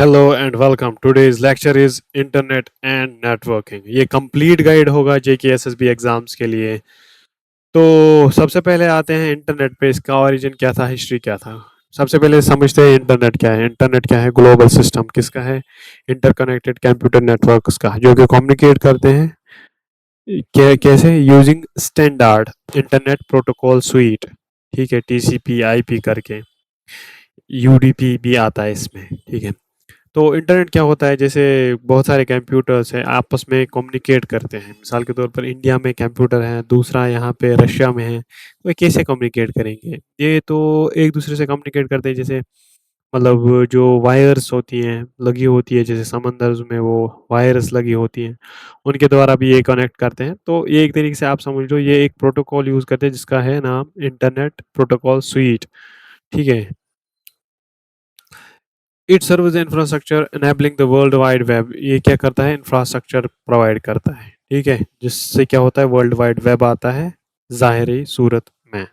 Hello and welcome. Today's lecture is internet and networking. ये complete guide होगा जेके SSB exams के लिए। तो सबसे पहले आते हैं इंटरनेट पे। इसका ओरिजिन क्या था, हिस्ट्री क्या था। सबसे पहले समझते हैं इंटरनेट क्या है। इंटरनेट क्या है? Global system. किसका है? इंटरकनेक्टेड कंप्यूटर नेटवर्क्स का, जो कि कम्युनिकेट करते हैं कैसे? Using standard internet protocol suite. ठीक है, टीसीपी आईपी करके। यूडीपी भी आता है इसमें। ठीक है। तो इंटरनेट क्या होता है? जैसे बहुत सारे कंप्यूटर्स हैं, आपस में कम्युनिकेट करते हैं। मिसाल के तौर पर इंडिया में कंप्यूटर है, दूसरा यहाँ पे रशिया में है, तो ये कैसे कम्युनिकेट करेंगे? ये तो एक दूसरे से कम्युनिकेट करते हैं, जैसे मतलब जो वायर्स होती हैं लगी होती है, जैसे समंदर में वो वायर्स लगी होती हैं, उनके द्वारा भी ये कनेक्ट करते हैं। तो ये एक तरीके से आप समझ लो, ये एक प्रोटोकॉल यूज़ करते हैं जिसका है नाम इंटरनेट प्रोटोकॉल स्वीट। ठीक है। It serves infrastructure enabling the world wide web. ये क्या करता है? इंफ्रास्ट्रक्चर प्रोवाइड करता है। ठीक है, जिससे क्या होता है? वर्ल्ड वाइड वेब आता है ज़ाहिरी सूरत में।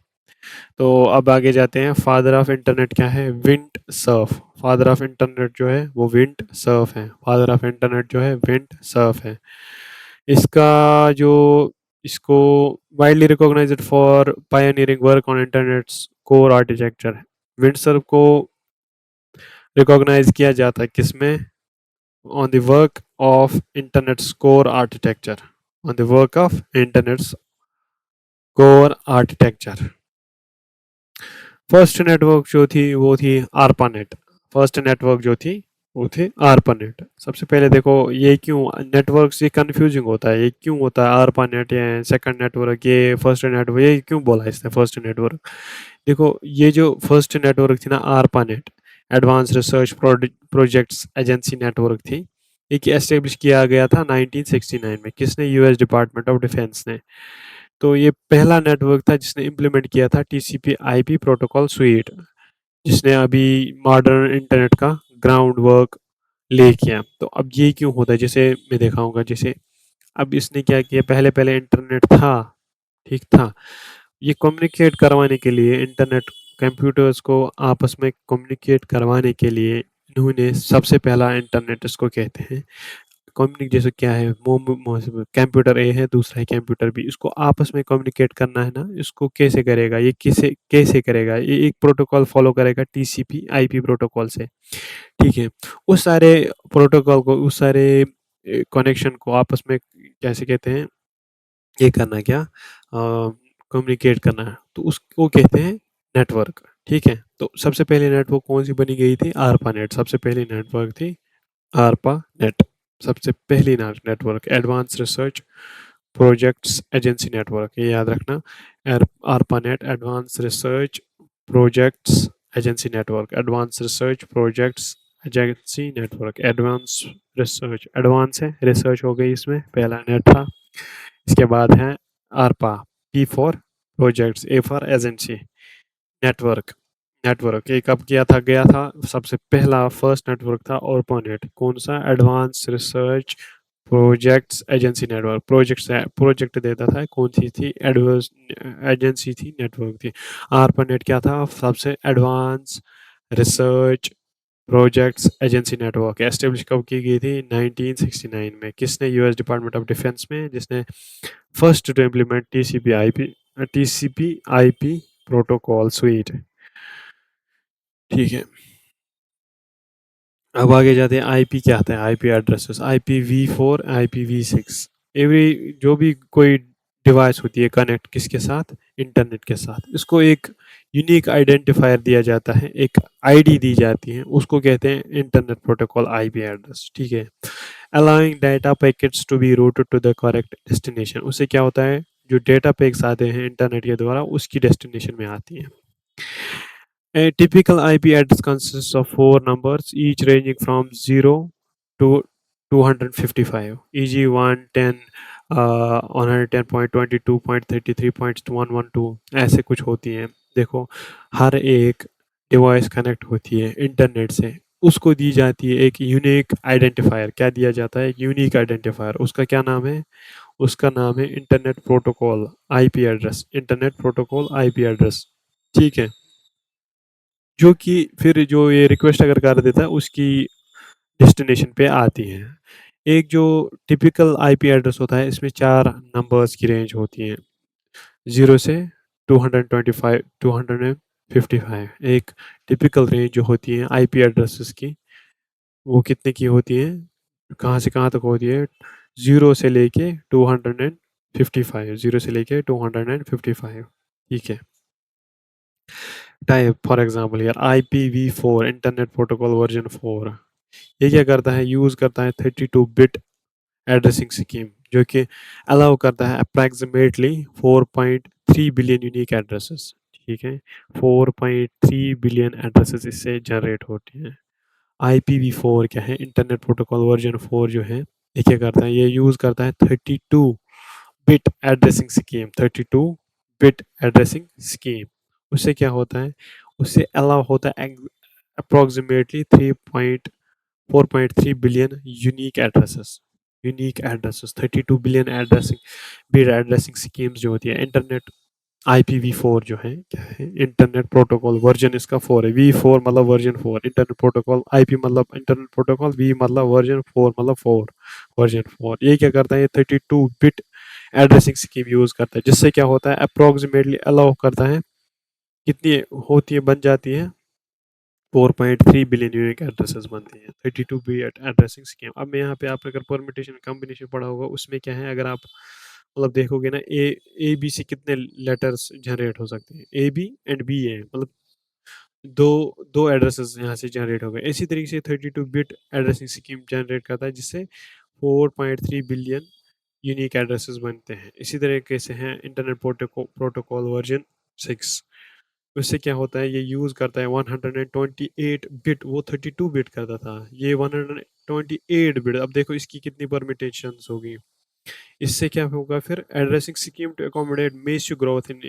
तो अब आगे जाते हैं। फादर ऑफ इंटरनेट क्या है? Vint Cerf. Father of internet जो है वो विंड सर्फ है। फादर ऑफ इंटरनेट जो है विंड सर्फ है। इसका जो इसको widely recognised for pioneering work on internet's core architecture. Vint Cerf को रिकॉग्नाइज किया जाता है किसमें? on the work of internet's core architecture. On the work of internet's core architecture. First network जो थी वो थी आरपानेट। फर्स्ट नेटवर्क जो थी वो थी आरपानेट। सबसे पहले देखो, ये क्यों नेटवर्क से कंफ्यूजिंग होता है? ये क्यों होता है आरपानेट या सेकंड नेटवर्क, ये फर्स्ट नेटवर्क, ये क्यों बोला इसने फर्स्ट नेटवर्क? देखो, ये जो फर्स्ट नेटवर्क थी ना ARPANET, advance research projects agency network थी। एक एस्टेब्लिश किया गया था 1969 में। किसने? यूएस डिपार्टमेंट ऑफ डिफेंस ने। तो ये पहला नेटवर्क था जिसने इम्प्लीमेंट किया था टीसीपी आईपी प्रोटोकॉल स्वीट, जिसने अभी मॉडर्न इंटरनेट का ग्राउंड वर्क ले किया। तो अब ये क्यों होता है? जैसे मैं दिखाऊंगा। जैसे अब इसने क्या किया, पहले पहले इंटरनेट था, ठीक था। ये कम्युनिकेट करवाने के लिए, इंटरनेट कंप्यूटर्स को आपस में कम्युनिकेट करवाने के लिए इन्होंने सबसे पहला इंटरनेट इसको कहते हैं। कम्युनिक जैसे क्या है, कंप्यूटर ए है, दूसरा है कंप्यूटर बी, इसको आपस में कम्युनिकेट करना है ना, इसको कैसे करेगा? ये किसे कैसे करेगा? ये एक प्रोटोकॉल फॉलो करेगा टीसीपी आईपी प्रोटोकॉल से। ठीक है। उस सारे प्रोटोकॉल को, उस सारे कनेक्शन को आपस में कैसे कहते हैं? ये करना क्या, कम्युनिकेट करना है, तो उसको कहते हैं नेटवर्क। ठीक है। तो सबसे पहले नेटवर्क कौन सी बनी गई थी? आरपा नेट। सबसे पहली नेटवर्क थी आरपा नेट। सबसे पहली network advance research projects agency network, ये याद रखना। आरपा net advance research projects agency network. Advance research projects agency network. Advance research, advance है, रिसर्च हो गई इसमें, पहला नेट था। इसके बाद है आरपा, P for projects, A for agency network. Network ये कब किया था? गया था सबसे पहला फर्स्ट नेटवर्क था ओरपानेट। कौन सा? Advance research projects agency network. Projects project देता था, कौन सी थी? एडवांस एजेंसी थी, नेटवर्क थी। आरपानेट क्या था? सबसे advance research projects agency network. Establish कब की गई थी? 1969 में। किसने? यूएस डिपार्टमेंट ऑफ डिफेंस में, जिसने first to implement TCP IP protocol suite. ठीक है। अब आगे जाते हैं। आईपी क्या आता है? IP addresses, IPv4, IPv6। Every जो भी कोई डिवाइस होती है कनेक्ट किसके साथ? इंटरनेट के साथ। इसको एक यूनिक आइडेंटिफायर दिया जाता है, एक आईडी दी जाती है, उसको कहते हैं इंटरनेट प्रोटोकॉल आईपी एड्रेस। ठीक है। Allowing data packets to be routed to the correct destination. उससे क्या होता है? जो डेटा पैक्स आते हैं इंटरनेट के द्वारा, उसकी डेस्टिनेशन में आती हैं। A typical IP address consists of four numbers, each ranging from 0 to 255, e.g. 110, 110.22.33.112, ऐसे कुछ होती हैं। देखो, हर एक डिवाइस कनेक्ट होती है इंटरनेट से, उसको दी जाती है एक यूनिक आइडेंटिफायर। क्या दिया जाता है? एक यूनिक आइडेंटिफायर। उसका क्या नाम है? उसका नाम है internet protocol IP address. Internet protocol IP address. ठीक है। जो कि फिर जो ये रिक्वेस्ट अगर कर देता है, उसकी डेस्टिनेशन पे आती हैं। एक जो टिपिकल आईपी एड्रेस होता है इसमें 4 नंबर्स की रेंज होती है, 0 से 225 255। एक टिपिकल रेंज जो होती है आईपी एड्रेसेस की, वो कितने की होती है, कहाँ से कहाँ तक होती है, 0 से लेके 255, 0 से लेके 255, ठीक है। टाइप फॉर एग्जांपल यार IPv4 इंटरनेट प्रोटोकॉल वर्जन 4, ये क्या करता है, यूज़ करता है 32 बिट एड्रेसिंग स्कीम, जो कि अलाउ करता है अप्रॉक्सिमेटली 4.3 बिलियन यूनिक एड्रेसेस, ठीक है। 4.3 बिलियन एड्रेसेस इससे जनरेट होते हैं। IPv4 क्या है, इंटरनेट प्रोटोकॉल वर्जन 4 जो है, ये क्या करता है, ये यूज़ करता है 32 bit addressing scheme, 32 bit addressing scheme. उससे क्या होता है, उससे अलाउ होता है approximately 4.3 billion unique addresses 32 billion addressing bit addressing schemes जो होती है। इंटरनेट IPv4 जो है क्या है, इंटरनेट प्रोटोकॉल वर्जन इसका 4 है, V4 मतलब वर्जन 4, इंटरनेट प्रोटोकॉल, IP मतलब इंटरनेट प्रोटोकॉल, V मतलब वर्जन 4 मतलब 4, वर्जन 4। ये क्या करता है, ये 32 बिट एड्रेसिंग स्कीम यूज करता है, जिससे क्या होता है अप्रोक्सीमेटली अलाउ करता है, कितनी होती है, बन जाती है 4.3 बिलियन यूनिक एड्रेसेस बनती हैं 32 बिट एड्रेसिंग स्कीम। अब मैं यहाँ पे आप अगर परमिटेशन कॉम्बिनेशन पढ़ा होगा, उसमें क्या है, अगर आप मतलब देखोगे ना, ए बी से कितने लेटर्स जनरेट हो सकते हैं, ए बी एंड बी ए, मतलब दो दो एड्रेसेस यहाँ से जनरेट हो गए। इसी तरीके से 32 बिट एड्रेसिंग स्कीम जनरेट करता है, जिससे 4.3 बिलियन यूनिक एड्रेसेस बनते हैं। इसी तरीके से हैं इंटरनेट प्रोटोकॉल वर्जन 6, उससे क्या होता है, ये यूज़ करता है 128 बिट, वो 32 बिट करता था, ये 128 बिट। अब देखो इसकी कितनी परमिटेशंस होगी। इससे क्या होगा फिर, addressing scheme to accommodate massive growth in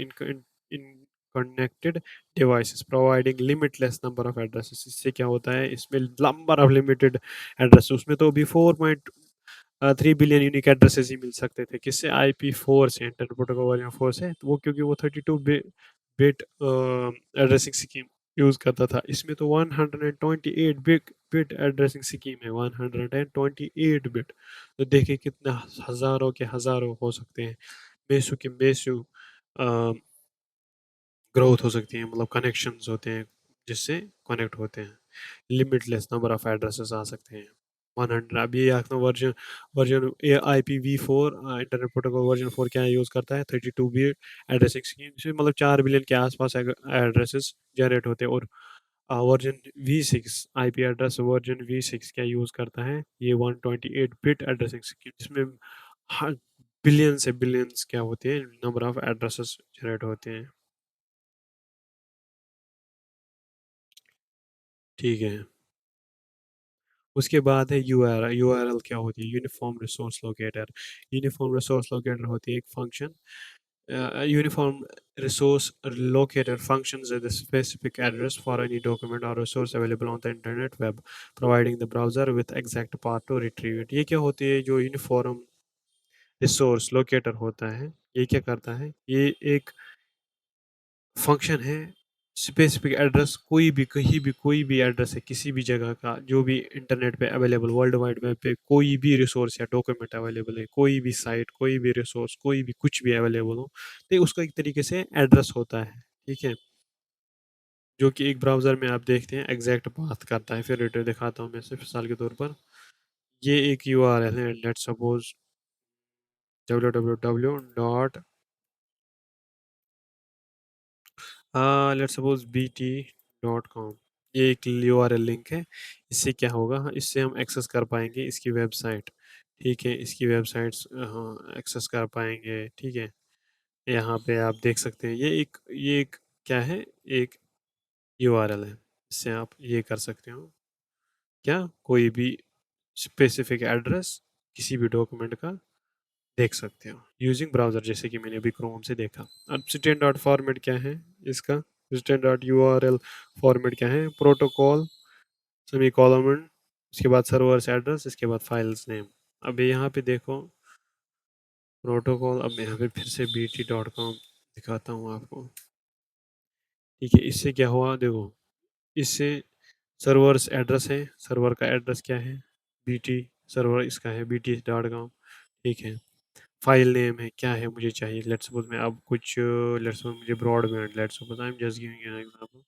connected devices providing limitless number of addresses. इससे क्या होता है, इसमें नंबर ऑफ लिमिटेड एड्रेस, उसमें तो अभी 4.3 बिलियन यूनिक एड्रेसेस ही मिल सकते थे, किससे, IP4 से, इंटरनेट प्रोटोकॉल वर्जन 4 से। तो वो क्योंकि वो 32 बिट एड्रेसिंग स्कीम यूज़ करता था, इसमें तो 128 बिट एड्रेसिंग स्कीम है, 128 बिट। तो देखिए कितने हज़ारों के हज़ारों हो सकते हैं, बेसु के बेसु ग्रोथ हो सकती है, मतलब कनेक्शंस होते हैं जिससे कनेक्ट होते हैं, लिमिटलेस नंबर ऑफ एड्रेसेस आ सकते हैं। 100, अब ये आपका version version IPv4 internet protocol version 4 क्या यूज़ करता है, 32 बिट एड्रेसिंग स्कीम से, मतलब 4 बिलियन के आसपास एड्रेसेस जनरेट होते हैं। और version V6 IP address version V6 क्या यूज़ करता है, ये 128 बिट एड्रेसिंग स्कीम, जिसमें बिलियन से बिलियंस क्या होते हैं, नंबर ऑफ एड्रेसेस जनरेट होते हैं, ठीक है। उसके बाद है URL क्या होती है, uniform resource locator. Uniform resource locator होती है एक function, uniform resource locator functions at the specific address for any document or resource available on the internet web, providing the browser with exact path to retrieve it। ये क्या होती है, जो uniform resource locator होता है, ये क्या करता है, ये एक फंक्शन है, स्पेसिफिक एड्रेस, कोई भी कहीं भी कोई भी एड्रेस है किसी भी जगह का, जो भी इंटरनेट पे अवेलेबल, वर्ल्ड वाइड वेब पे कोई भी रिसोर्स या डॉक्यूमेंट अवेलेबल है, कोई भी साइट, कोई भी रिसोर्स, कोई भी कुछ भी अवेलेबल हो, तो उसका एक तरीके से एड्रेस होता है, ठीक है, जो कि एक ब्राउज़र में आप देखते हैं एग्जैक्ट बात करता है। फिर रेटर दिखाता हूँ मैं सिर्फ मिसाल के तौर पर, ये एक URL है, let's suppose www dot let's suppose BT.com, ये एक URL लिंक है। इससे क्या होगा, इससे हम एक्सेस कर पाएंगे इसकी वेबसाइट, ठीक है, इसकी वेबसाइट्स हाँ एक्सेस कर पाएंगे, ठीक है। यहाँ पे आप देख सकते हैं, ये एक क्या है, एक URL है, इससे आप ये कर सकते हो, क्या कोई भी स्पेसिफिक एड्रेस किसी भी डॉक्यूमेंट का देख सकते हो यूजिंग ब्राउज़र, जैसे कि मैंने अभी क्रोम से देखा। अब सिटेन डॉट फॉर्मेट क्या है इसका, सिटेन डॉट URL फॉर्मेट क्या है, प्रोटोकॉल सेमी कॉलम, उसके बाद सर्वर्स एड्रेस, इसके बाद फाइल्स नेम। अब यहाँ पे देखो प्रोटोकॉल, अब यहाँ पे फिर से BT.com दिखाता हूँ आपको, ठीक है। इससे क्या हुआ देखो, इससे सर्वर्स एड्रेस है, सर्वर का एड्रेस क्या है, बीटी सर्वर इसका है bt.com, ठीक है। फाइल नेम है क्या है मुझे चाहिए, लेट्स सपोज मैं अब कुछ लेट्स सपोज मुझे broadband, let's suppose I am just giving an example,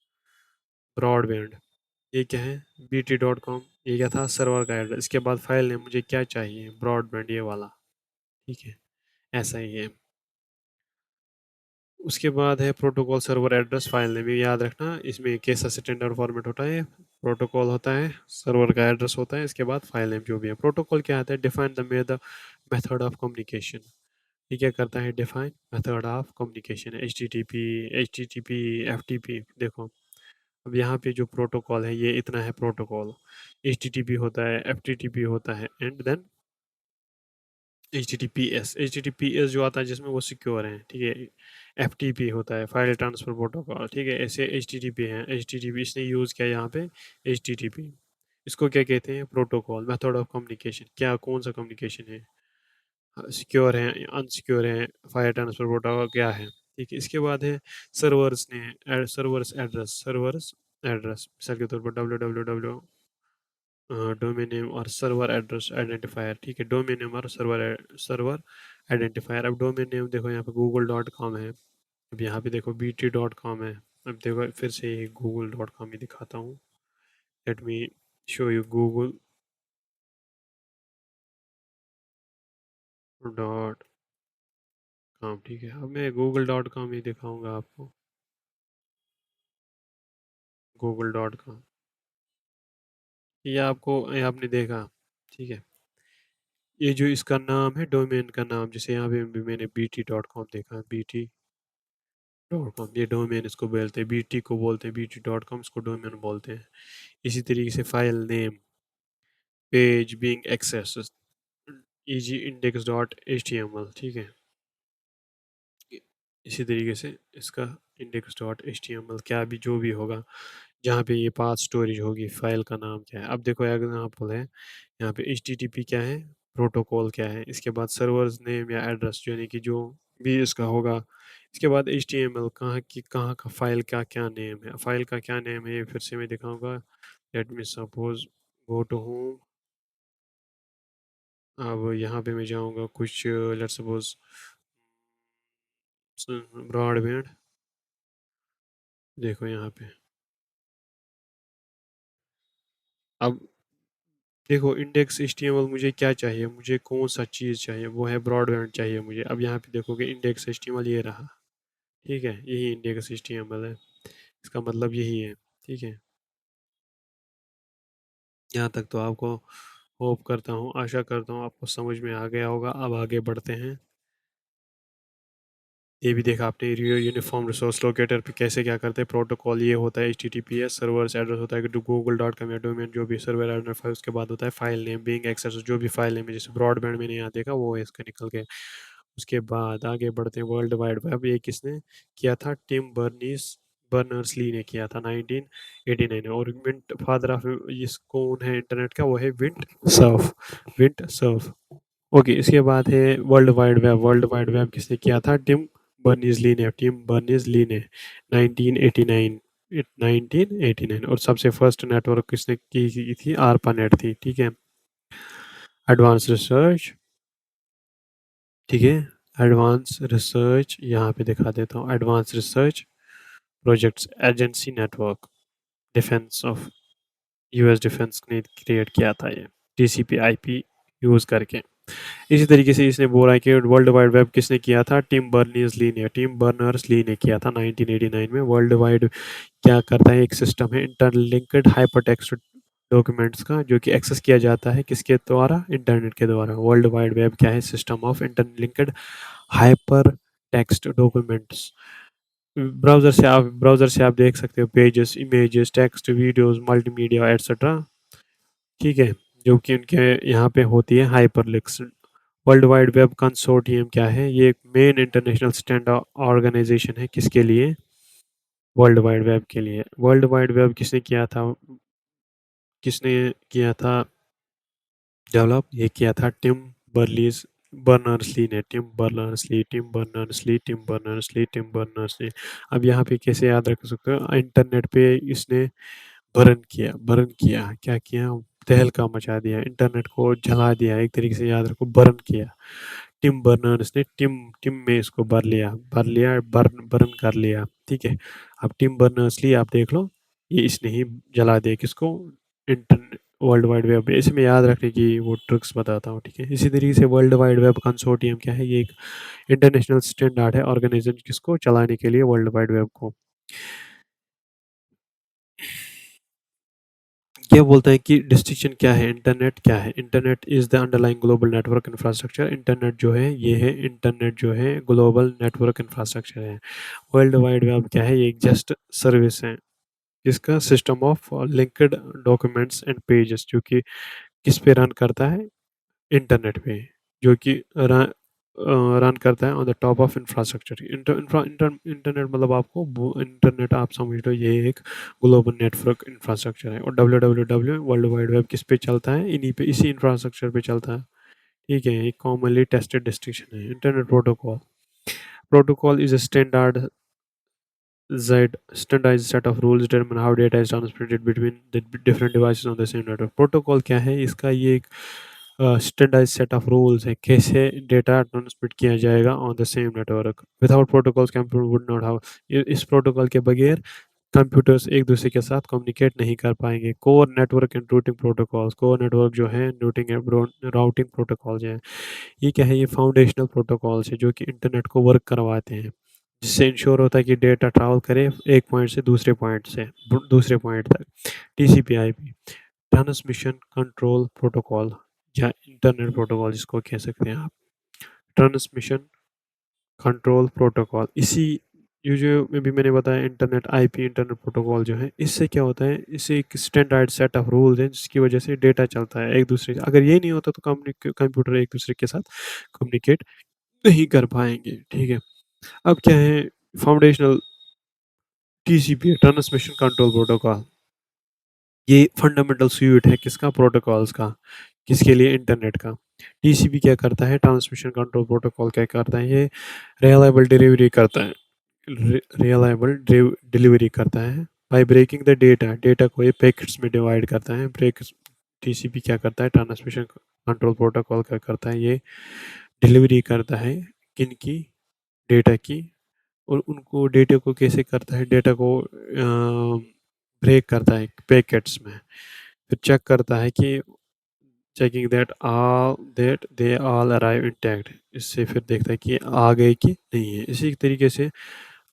broadband, ये क्या है, bt.com, ये क्या था, सर्वर का एड्रेस। इसके बाद फाइल नेम मुझे क्या चाहिए, ब्रॉडबैंड ये वाला, ठीक है, ऐसा ही है। उसके बाद है protocol server address file name, ये याद रखना, इसमें कैसा स्टैंडर्ड फॉर्मेट होता है, प्रोटोकॉल होता है, सर्वर का एड्रेस होता है, इसके बाद फाइल नेम जो भी है। प्रोटोकॉल क्या आता है, define the method of communication, ये क्या करता है, define method of communication, H T T P F T P. देखो अब यहाँ पे जो प्रोटोकॉल है ये इतना है protocol, H T T P होता है, एफ टी टी पी होता है, and then H T T P S जो आता है जिसमें वो सिक्योर है, ठीक है। एफ टी पी होता है, फाइल ट्रांसफर प्रोटोकॉल, ठीक है। ऐसे एच टी टी पी है, एच टी टी पी इसने यूज़ किया यहाँ पे, एच टी टी पी। इसको क्या कहते हैं, प्रोटोकॉल, मेथड ऑफ कम्युनिकेशन, क्या कौन सा कम्युनिकेशन है, सिक्योर है, अनसिक्योर है, फाइल ट्रांसफर प्रोटोकॉल क्या है, ठीक है। इसके बाद है सर्वर्स ने, सर्वर्स एड्रेस, मिसाल के तौर पर W W W, domain name और सर्वर एड्रेस आइडेंटिफायर, ठीक है। डोमेन नेम और सर्वर आइडेंटिफायर। अब डोमेन नेम देखो यहाँ पे google.com है, अब यहाँ पे देखो bt.com है। अब देखो फिर से google.com ही दिखाता हूँ, let me show you google.com, ठीक है। अब मैं google.com ही दिखाऊंगा आपको, google.com, ये आपको, ये आपने देखा, ठीक है। ये जो इसका नाम है, डोमेन का नाम, जैसे यहाँ पे भी मैंने bt.com देखा, bt.com, ये डोमेन इसको बोलते हैं, bt को बोलते हैं bt.com, इसको डोमेन बोलते हैं। इसी तरीके से file name, page being access, eg index.html, ठीक है। इसी तरीके से इसका index.html, क्या भी जो भी होगा, जहाँ पे ये पाथ स्टोरेज होगी, फाइल का नाम क्या है। अब देखो एग्जाम्पल है, यहाँ पे एच टी टी पी क्या है, प्रोटोकॉल क्या है, इसके बाद सर्वर्स नेम या एड्रेस यानी कि जो भी इसका होगा, इसके बाद एच टी एम एल, कहाँ की कहाँ का फाइल का क्या नेम है, फाइल का क्या नेम है, ये फिर से मैं दिखाऊंगा। Let me suppose go to home, अब यहाँ पे मैं जाऊँगा कुछ, लेट सपोज ब्रॉडबैंड, देखो यहाँ पे, अब देखो इंडेक्स एचटीएमएल मुझे क्या चाहिए, मुझे कौन सा चीज़ चाहिए, वो है ब्रॉडबैंड चाहिए मुझे। अब यहाँ पे देखोगे इंडेक्स एचटीएमएल ये रहा, ठीक है, यही इंडेक्स एचटीएमएल है, इसका मतलब यही है, ठीक है। यहाँ तक तो आपको होप करता हूँ, आशा करता हूँ आपको समझ में आ गया होगा। अब आगे बढ़ते हैं। ये भी देखा आपने, यूनिफॉर्म रिसोर्स लोकेटर पे कैसे क्या करते हैं, प्रोटोकॉल ये होता है H T T P S, servers address होता है कि google.com या डोमेन जो भी सर्वर एड्रेस है, उसके बाद होता है फाइल नेम बीइंग एक्सेस, जो भी फाइल नेम है, जैसे ब्रॉडबैंड मैंने यहाँ देखा वो है इसका निकल के। उसके बाद आगे बढ़ते हैं, वर्ल्ड वाइड वेब, ये किसने किया था, टिम बर्नर्स ली ने किया था 1989 में। और विंट फादर ऑफ इस कौन है इंटरनेट का, वो है विंट सर्फ। ओके, इसके बाद है वर्ल्ड वाइड वेब किसने किया था, टिम बर्निस ली ने 1989, 1989। और सबसे फर्स्ट नेटवर्क किसने की थी, आरपा नेट थी, ठीक है। एडवांस रिसर्च, ठीक है, एडवांस रिसर्च यहाँ पे दिखा देता हूँ, advance research projects agency network, defence of, US defence ने क्रिएट किया था ये, टीसीपी आईपी यूज़ करके। इसी तरीके से इसने बोला है कि वर्ल्ड वाइड वेब किसने किया था, टिम बर्नर्स ली ने किया था 1989 में। वर्ल्ड वाइड क्या करता है, एक सिस्टम है इंटरलिंक्ड हाइपरटेक्स्ट डॉक्यूमेंट्स का, जो कि एक्सेस किया जाता है किसके द्वारा, इंटरनेट के द्वारा। वर्ल्ड वाइड वेब क्या है, system of interlinked hyper text documents. Browser से आप देख सकते हो pages, images, text, videos, multimedia etcetera, ठीक है, जो कि उनके यहाँ पे होती है hyperlinks. World wide web consortium क्या है, ये एक मेन इंटरनेशनल स्टैंडर्ड ऑर्गेनाइजेशन है, किसके लिए, वर्ल्ड वाइड वेब के लिए। वर्ल्ड वाइड वेब किसने किया था डेवलप, ये किया था बर्लीज टिम बर्नर्स ली। अब यहाँ पे कैसे याद रख सकते हो, इंटरनेट पे इसने बर्न किया, क्या किया? तहलका मचा दिया, इंटरनेट को जला दिया, एक तरीके से याद रखो बर्न किया। टिम बर्नर्स ने टिम टिम में इसको भर लिया, बर्न कर लिया, ठीक है? अब टिम बर्नर्स-ली आप देख लो, ये इसने ही जला दिया किसको? Internet, world wide web. इसमें याद रखने की वो ट्रिक्स बताता हूँ, ठीक है? इसी तरीके से वर्ल्ड वाइड वेब कंसोर्टियम क्या है? ये एक इंटरनेशनल स्टैंडर्ड है ऑर्गेनाइजेशन किसको चलाने के लिए? वर्ल्ड वाइड वेब को। ये बोलता है कि डिस्टिंक्शन क्या है? इंटरनेट क्या है? Internet is the underlying global network infrastructure. Internet जो है ये है, इंटरनेट जो है ग्लोबल नेटवर्क इंफ्रास्ट्रक्चर है। वर्ल्ड वाइड वेब क्या है? ये एक जस्ट सर्विस है। इसका system of linked documents and pages जो कि किस पे रन करता है? इंटरनेट पे, जो कि रन करता है on the top of infrastructure. Internet मतलब आपको इंटरनेट आप समझ लो ये एक ग्लोबल नेटवर्क इंफ्रास्ट्रक्चर है। और W W W world wide web किस पे चलता है? इन्हीं पे, इसी इंफ्रास्ट्रक्चर पे चलता है, ठीक है? एक कॉमनली टेस्टेड डिस्ट्रिक्शन है internet protocol. Protocol is a standardized set of rules determine how data is transmitted between the different devices on the same network। Protocol क्या है? इसका ये एक स्टैंडर्डाइज सेट ऑफ रूल्स है कैसे डेटा ट्रांसमिट किया जाएगा on the same network. Without protocols computer would not how, इस प्रोटोकॉल के बगैर कंप्यूटर्स एक दूसरे के साथ कम्युनिकेट नहीं कर पाएंगे। Core network and routing protocols, core network जो है रूटिंग राउटिंग प्रोटोकॉल जो है, ये क्या है? ये फाउंडेशनल प्रोटोकॉल्स है जो कि इंटरनेट को वर्क करवाते हैं, जिससे इंश्योर होता है कि डेटा ट्रैवल करे एक पॉइंट से दूसरे पॉइंट से दूसरे पॉइंट तक। TCP IP, transmission control protocol या इंटरनेट प्रोटोकॉल जिसको कह सकते हैं आप। ट्रांसमिशन कंट्रोल प्रोटोकॉल, इसी ये जो अभी मैंने बताया इंटरनेट आईपी इंटरनेट प्रोटोकॉल जो है, इससे क्या होता है? इससे एक स्टैंडर्ड सेट ऑफ रूल्स हैं जिसकी वजह से डेटा चलता है एक दूसरे से। अगर ये नहीं होता तो कंप्यूटर एक दूसरे के साथ कम्युनिकेट नहीं कर पाएंगे, ठीक है? अब क्या है? Foundational TCP transmission control protocol, ये फंडामेंटल स्यूट है किसका? प्रोटोकॉल्स का। किसके लिए? इंटरनेट का। टीसीपी क्या करता है? ट्रांसमिशन कंट्रोल प्रोटोकॉल क्या करता है? ये रिलायबल डिलीवरी करता है, रिलायबल डिलीवरी करता है by breaking the data, data को ये पैकेट्स में डिवाइड करता है। ब्रेक टीसीपी क्या करता है? ट्रांसमिशन कंट्रोल प्रोटोकॉल क्या करता है? ये डिलीवरी करता है किन की? डेटा की। और उनको डेटा को कैसे करता है? डेटा को ब्रेक करता है पैकेट्स में, फिर चेक करता है कि checking that they all arrive intact, इससे फिर देखता है कि आ गए कि नहीं है। इसी तरीके से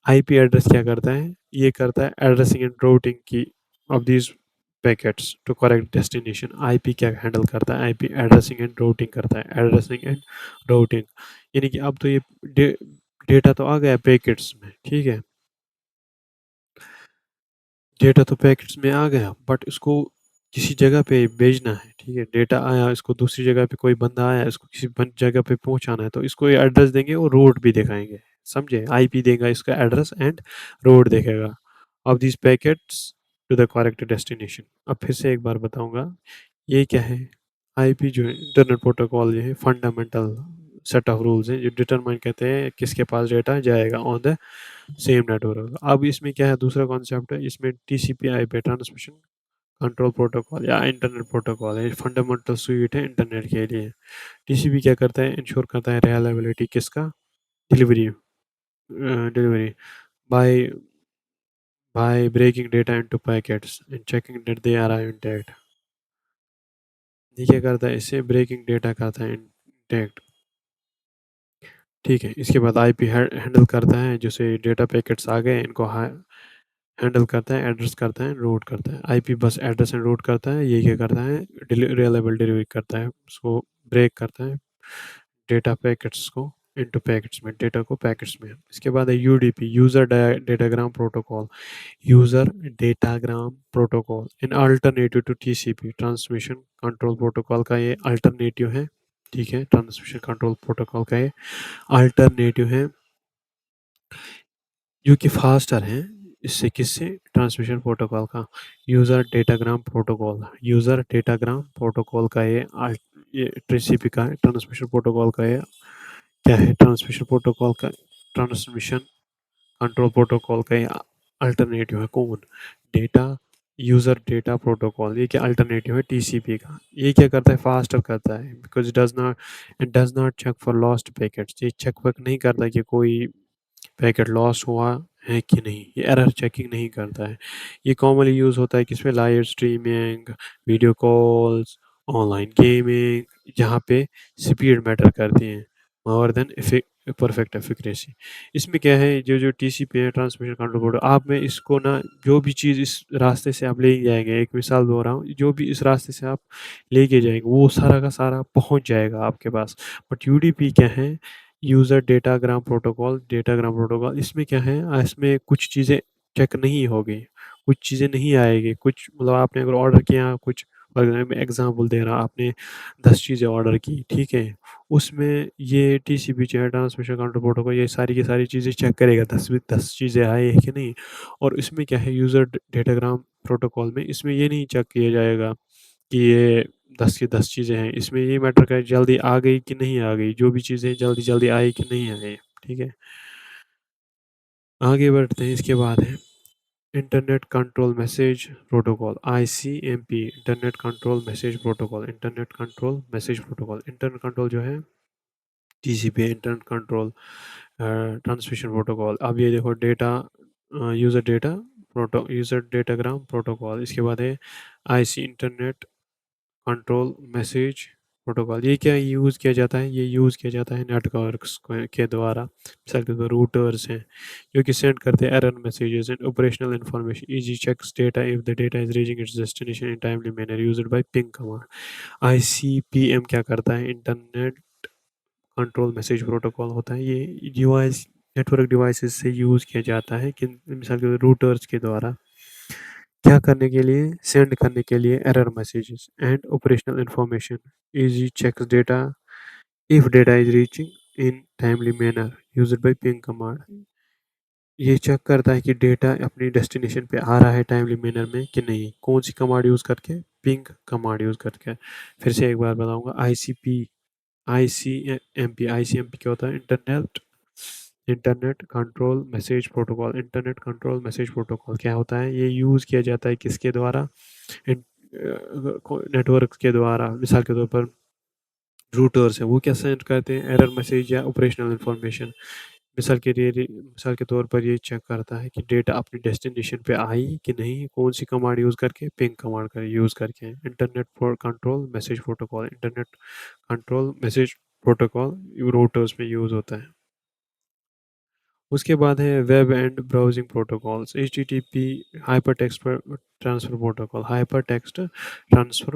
आईपी एड्रेस क्या करता है? ये करता है एड्रेसिंग एंड रूटिंग की of these packets to correct destination. IP क्या हैंडल करता है? आईपी एड्रेसिंग एंड रूटिंग करता है, एड्रेसिंग एंड रूटिंग। यानी कि अब तो ये डेटा तो आ गया पैकेट्स में, ठीक है? डेटा तो पैकेट्स में आ गया, बट इसको किसी जगह पे भेजना है, ठीक है? डेटा आया, इसको दूसरी जगह पे कोई बंदा आया, इसको किसी जगह पे पहुंचाना है, तो इसको ये एड्रेस देंगे और रोड भी दिखाएंगे, समझे? आईपी देगा इसका एड्रेस एंड रोड देखेगा of this packets to the correct destination. अब फिर से एक बार बताऊंगा, ये क्या है? आईपी जो है इंटरनेट प्रोटोकॉल जो है फंडामेंटल सेट ऑफ रूल्स हैं जो डिटरमाइन कहते हैं किसके पास डेटा जाएगा ऑन द सेम नेटवर्क। अब इसमें क्या है? दूसरा कॉन्सेप्ट है इसमें TCP IP transmission control protocol या इंटरनेट प्रोटोकॉल है, फंडामेंटल स्यूट है इंटरनेट के लिए। टीसीपी क्या करता है? इंश्योर करता है रिलायबिलिटी किसका? Delivery, delivery by by breaking data into packets and checking that they are intact. ये क्या करता है? इससे ब्रेकिंग डेटा करता है इंटैक्ट, ठीक है? इसके बाद आईपी हैंडल करता है, जैसे डेटा पैकेट्स आ गए इनको हैंडल करता है, एड्रेस करता है, रूट करता है। आईपी बस एड्रेस एंड रूट करता है, ये क्या करता है? रिलायबल डिलीवरी करता है, उसको ब्रेक करता है डेटा पैकेट्स को इनटू पैकेट्स में, डेटा को पैकेट्स में। इसके बाद है UDP, user datagram protocol. User datagram protocol in alternative to TCP transmission control protocol का ये अल्टरनेटिव है, ठीक है? ट्रांसमिशन कंट्रोल प्रोटोकॉल का ये अल्टरनेटिव है जो कि फास्टर हैं इससे, किससे? ट्रांसमिशन प्रोटोकॉल का। यूज़र डेटाग्राम प्रोटोकॉल का ये टीसीपी का है, ट्रांसमिशन प्रोटोकॉल का ये क्या है? ट्रांसमिशन प्रोटोकॉल का ट्रांसमिशन कंट्रोल प्रोटोकॉल का ये अल्टरनेटिव है। कौन? डेटा यूज़र डेटा प्रोटोकॉल, ये क्या अल्टरनेटिव है टीसीपी का। ये क्या करता है, फास्टर करता है, because it does not check for lost packets. ये चेक वक नहीं करता कि कोई पैकेट लॉस हुआ है कि नहीं, ये एरर चेकिंग नहीं करता है। ये कॉमनली यूज़ होता है किसमें, live streaming, video calls, online gaming, जहाँ पे स्पीड मैटर करती है मोर देन परफेक्ट एफिकेसी। इसमें क्या है, जो टीसीपी है, ट्रांसमिशन कंट्रोल बोर्ड, आप में इसको ना, जो भी चीज़ इस रास्ते से आप ले जाएंगे, एक मिसाल दे रहा हूँ, जो भी इस रास्ते से आप लेके जाएंगे वो सारा का सारा पहुँच जाएगा आपके पास। बट यूडीपी क्या है, डेटाग्राम प्रोटोकॉल, इसमें क्या है, इसमें कुछ चीज़ें चेक नहीं होगी, कुछ चीज़ें नहीं आएगी, कुछ मतलब आपने अगर ऑर्डर किया कुछ, अगर मैं एग्जांपल दे रहा, आपने 10 चीज़ें ऑर्डर की, ठीक है, उसमें ये टीसीपी चाहे ट्रांसमिशन कंट्रोल प्रोटोकॉल ये सारी की सारी चीज़ें चेक करेगा, 10 चीज़ें आई है कि नहीं। और इसमें क्या है, यूज़र डेटाग्राम प्रोटोकॉल में इसमें ये नहीं चेक किया जाएगा कि ये 10 की 10 चीज़ें हैं, इसमें ये मैटर करे जल्दी आ गई कि नहीं आ गई, जो भी चीज़ें जल्दी-जल्दी आई कि नहीं आई, ठीक है? आगे बढ़ते हैं, इसके बाद है internet control message protocol, ICMP, internet control जो है TCP, internet control transmission protocol. अब ये देखो डेटा यूज़र डेटाग्राम प्रोटोकॉल, इसके बाद है IC, internet control message protocol. ये क्या यूज़ किया जाता है, ये यूज़ किया जाता है नेटवर्क्स के द्वारा, मिसाल के तौर रूटर्स हैं जो कि सेंड करते हैं error messages and operational information, easy checks data if the data is reaching its destination in timely manner, used by ping command. आईसीपीएम क्या करता है, इंटरनेट कंट्रोल मैसेज प्रोटोकॉल होता है, ये डिवाइस नेटवर्क डिवाइसेस से यूज़ किया जाता है कि मिसाल के रूटर्स के द्वारा क्या करने के लिए, सेंड करने के लिए error messages and operational information, easy checks data if data is reaching in timely manner, used by ping command. ये चेक करता है कि डेटा अपनी डेस्टिनेशन पे आ रहा है टाइमली मैनर में कि नहीं, कौन सी कमांड यूज़ करके, पिंग कमांड यूज़ करके। फिर से एक बार बताऊंगा, आईसीएमपी क्या होता है, इंटरनेट कंट्रोल मैसेज प्रोटोकॉल क्या होता है, ये यूज़ किया जाता है किसके द्वारा, नेटवर्क के द्वारा, मिसाल के तौर पर रूटर्स है, वो क्या सेंड करते हैं, एरर मैसेज या ऑपरेशनल इंफॉर्मेशन। मिसाल के तौर पर ये चेक करता है कि डेटा अपनी डेस्टिनेशन पे आई कि नहीं, कौन सी कमांड यूज़ करके, पिंग कमांड का यूज़ करके। Internet for control message protocol, internet control message protocol routers में यूज़ होता है। उसके बाद है web and browsing protocols, HTTP, hyper text transfer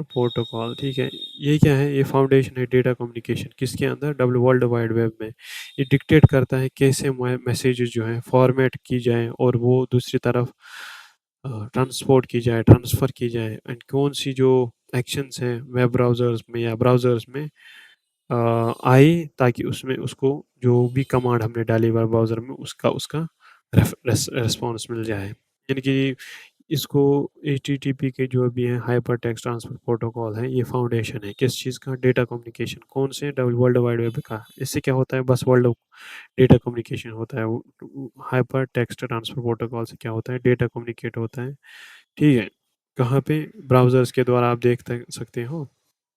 protocol, ठीक है। ये क्या है, ये फाउंडेशन है डेटा कम्युनिकेशन किसके अंदर, डब्ल्यू वर्ल्ड वाइड वेब में। ये डिक्टेट करता है कैसे मैसेजेस जो हैं फॉर्मेट की जाए और वो दूसरी तरफ ट्रांसफ़र की जाए, एंड कौन सी जो एक्शंस हैं वेब ब्राउज़र्स में या ब्राउज़र्स में आई, ताकि उसमें उसको जो भी कमांड हमने डाली वेब ब्राउज़र में उसका उसका रिस्पॉन्स मिल जाए। यानी कि इसको एचटीटीपी के जो भी हैं हाइपर टेक्स्ट ट्रांसफर प्रोटोकॉल है, ये फाउंडेशन है किस चीज़ का, डेटा कम्युनिकेशन, कौन से, डबल वर्ल्ड वाइड वेब का। इससे क्या होता है, बस वर्ल्ड डेटा कम्युनिकेशन होता है, हाइपर टेक्स्ट ट्रांसफर प्रोटोकॉल से क्या होता है, डेटा कम्युनिकेट होता है, ठीक है। कहाँ पे, ब्राउज़र्स के द्वारा आप सकते हो,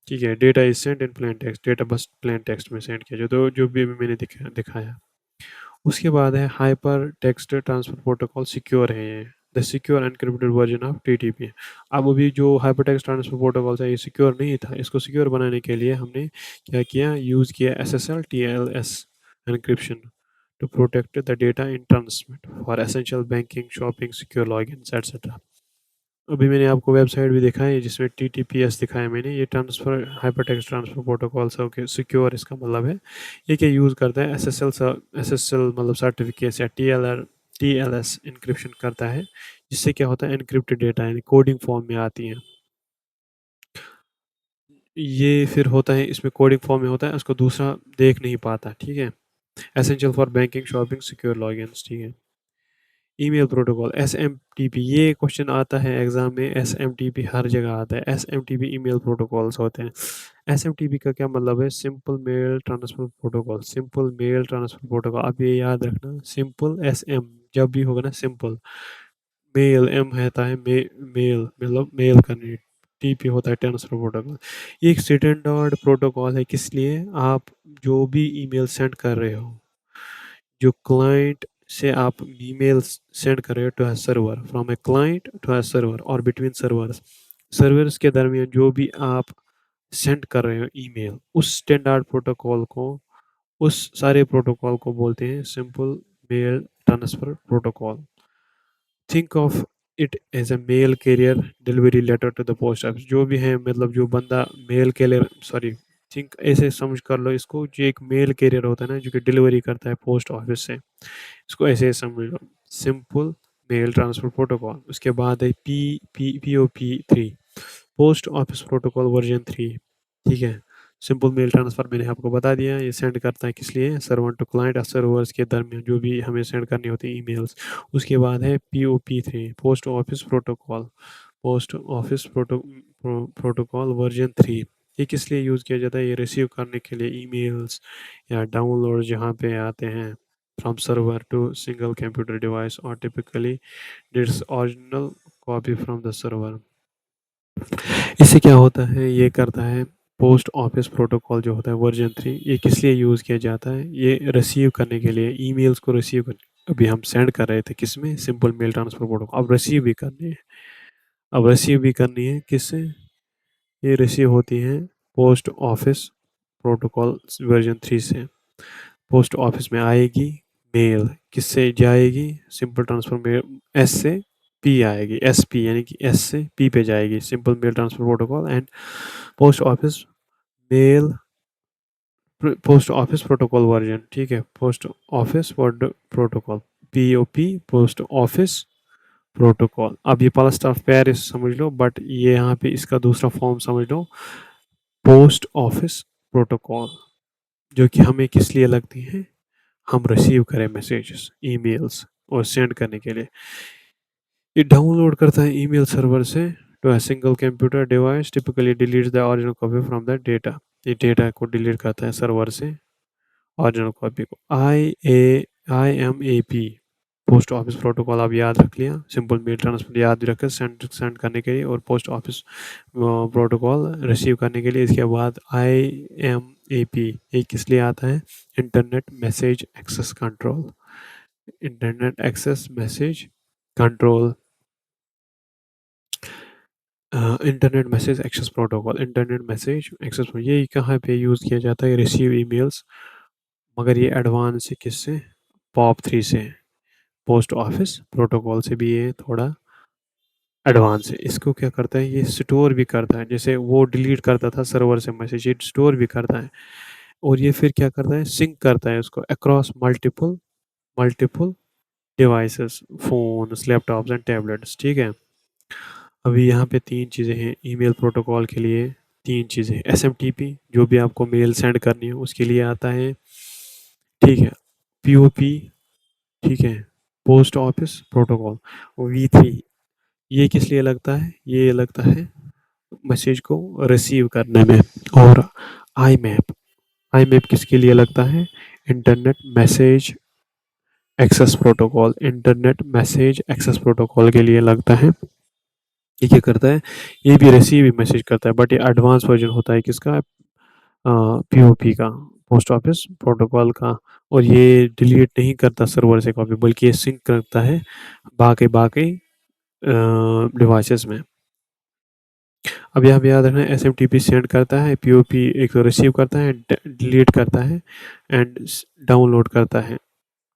ठीक है। Data is sent in plain text, data बस प्लेन टेक्स्ट में सेंड किया, जो भी अभी मैंने दिखाया। उसके बाद है hypertext transfer protocol, secure है ये, the secure encrypted version of TTP. अब अभी जो हाइपर टेक्स्ट ट्रांसफर प्रोटोकॉल था ये सिक्योर नहीं था, इसको सिक्योर बनाने के लिए हमने क्या किया, यूज़ किया SSL TLS encryption to protect the data in transmit for essential banking, shopping, secure login etcetera. अभी मैंने आपको वेबसाइट भी दिखाई है जिसमें टीटीपीएस दिखाया मैंने, ये ट्रांसफ़र हाइपरटेक्स्ट ट्रांसफ़र प्रोटोकॉल से ओके, सिक्योर इसका मतलब है। ये क्या यूज़ करता है, एसएसएल मतलब सर्टिफिकेट्स या टीएलएस इंक्रिप्शन करता है, जिससे क्या होता है, एनक्रिप्टेड डेटा यानी कोडिंग फॉर्म में आती है। ये फिर होता है, इसमें कोडिंग फॉर्म में होता है, उसको दूसरा देख नहीं पाता, ठीक है। Essential for banking, shopping, secure logins, ठीक है। ईमेल प्रोटोकॉल, एसएमटीपी, ये क्वेश्चन आता है एग्जाम में, एसएमटीपी हर जगह आता है, एसएमटीपी ईमेल प्रोटोकॉल्स होते हैं। एसएमटीपी का क्या मतलब है, सिंपल मेल ट्रांसफर प्रोटोकॉल। आप ये याद रखना, सिंपल एसएम जब भी होगा ना, सिंपल मेल एम होता है मेल मतलब मेल करनी, टीपी होता है ट्रांसफर प्रोटोकॉल। ये एक स्टैंडर्ड प्रोटोकॉल है, किस लिए? आप जो भी ईमेल सेंड कर रहे हो, जो क्लाइंट से आप ईमेल सेंड कर रहे हो to a server, from a client to a server और बिटवीन सर्वर्स, सर्वर्स के दरमियान जो भी आप सेंड कर रहे हो ईमेल, उस स्टैंडर्ड प्रोटोकॉल को, उस सारे प्रोटोकॉल को बोलते हैं simple mail transfer protocol. Think of it as a mail carrier delivery letter to the post office. जो भी है मतलब जो बंदा मेल कैरियर, सॉरी, थिंक ऐसे समझ कर लो इसको, जो एक मेल कैरियर होता है ना जो कि डिलीवरी करता है पोस्ट ऑफिस से, इसको ऐसे समझ लो, सिंपल मेल ट्रांसफर प्रोटोकॉल। उसके बाद है POP3, post office protocol version 3। ठीक है, सिंपल मेल ट्रांसफ़र मैंने आपको बता दिया, ये सेंड करता है किस लिए? सर्वर टू क्लाइंट और सर्वर्स के दरमियान जो भी हमें सेंड करनी होती है ईमेल्स। उसके बाद है POP3, post office protocol, post office protocol version 3। ये किस लिए यूज़ किया जाता है? ये रिसीव करने के लिए ईमेल्स या डाउनलोड जहाँ पे आते हैं from server to single computer device, और typically it's original copy from the server. इससे क्या होता है, ये करता है पोस्ट ऑफिस प्रोटोकॉल जो होता है वर्जन 3, ये किस लिए यूज़ किया जाता है? ये रिसीव करने के लिए, ईमेल्स को रिसीव करने, अभी हम सेंड कर रहे थे किस में? Simple mail transfer protocol. अब रिसीव भी करनी है, अब रिसीव भी करनी है किससे? ये रिसीव होती है पोस्ट ऑफिस प्रोटोकॉल वर्जन 3 से। पोस्ट ऑफिस में आएगी मेल, किससे जाएगी? सिंपल ट्रांसफर मेल, एस से पी आएगी, SP यानी कि एस से पी पे जाएगी, simple mail transfer protocol. And post office mail post office protocol version, ठीक है, post office protocol, POP, post office protocol. अब ये प्लस ऑफ पेरिस समझ लो, बट ये यहाँ पे इसका दूसरा फॉर्म समझ लो, पोस्ट ऑफिस प्रोटोकॉल, जो कि हमें किस लिए लगती है? हम रिसीव करें मैसेजेस, ईमेल्स और सेंड करने के लिए। ये डाउनलोड करता है ईमेल सर्वर से to a single computer device, typically deletes the original copy from the data. ये डेटा को डिलीट करता है सर्वर से ओरिजिनल कॉपी को। IMAP, पोस्ट ऑफिस प्रोटोकॉल आप याद रख लिया, सिंपल मेल ट्रांसफर याद भी रखें, सेंड सेंड करने के लिए, और पोस्ट ऑफिस प्रोटोकॉल रिसीव करने के लिए। इसके बाद IMAP, ये किस लिए आता है? Internet message access control, internet access message control, internet message access protocol, internet message access, ये कहाँ पे यूज़ किया जाता है? रिसीव ईमेल्स, मगर ये एडवांस है किससे? POP3 से, पोस्ट ऑफिस प्रोटोकॉल से भी ये थोड़ा एडवांस है। इसको क्या करता है? ये स्टोर भी करता है, जैसे वो डिलीट करता था सर्वर से मैसेज, ये स्टोर भी करता है। और ये फिर क्या करता है? सिंक करता है उसको across multiple multiple devices, phones, laptops and tablets. ठीक है, अभी यहाँ पे 3 चीज़ें हैं ईमेल प्रोटोकॉल के लिए, 3 चीज़ें। SMTP, जो भी आपको मेल सेंड करनी है उसके लिए आता है, ठीक है। POP, ठीक है, पोस्ट ऑफिस प्रोटोकॉल। और V3, ये किस लिए लगता है? ये लगता है मैसेज को रिसीव करने में। और IMAP, IMAP किसके लिए लगता है? Internet message access protocol, internet message access protocol के लिए लगता है। ये क्या करता है? ये भी रिसीव ही मैसेज करता है, बट ये एडवांस वर्जन होता है किसका? POP का, पोस्ट ऑफिस प्रोटोकॉल का। और ये डिलीट नहीं करता सर्वर से कॉपी, बल्कि ये सिंक करता है बाकी बाकी डिवाइसेस में। अब यहाँ पे याद रखना, SMTP सेंड करता है, POP एक तो रिसीव करता है, डिलीट करता है एंड डाउनलोड करता है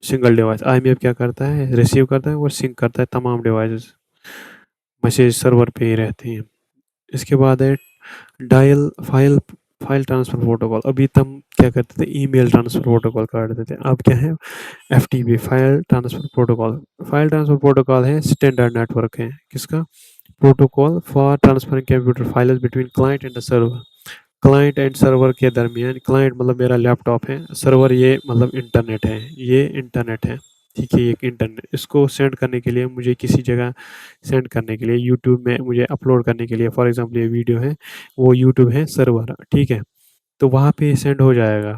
सिंगल डिवाइस। IMAP क्या करता है? रिसीव करता है और सिंक करता है तमाम डिवाइसेस, मैसेज सर्वर पे ही रहते हैं। इसके बाद है dial file file transfer protocol. अभी तक क्या करते थे? ईमेल ट्रांसफर प्रोटोकॉल करते थे, अब क्या है? FTP, file transfer protocol. File transfer protocol है स्टैंडर्ड नेटवर्क है किसका? Protocol for transferring computer files between client and the server. Client and server के दरमियान, क्लाइंट मतलब मेरा लैपटॉप है, सर्वर ये मतलब इंटरनेट है, ये इंटरनेट है, ठीक है, ये इंटरनेट। इसको सेंड करने के लिए मुझे किसी जगह सेंड करने के लिए, यूट्यूब में मुझे अपलोड करने के लिए, फॉर एग्जांपल ये वीडियो है, वो यूट्यूब है सर्वर, ठीक है, तो वहाँ पे सेंड हो जाएगा।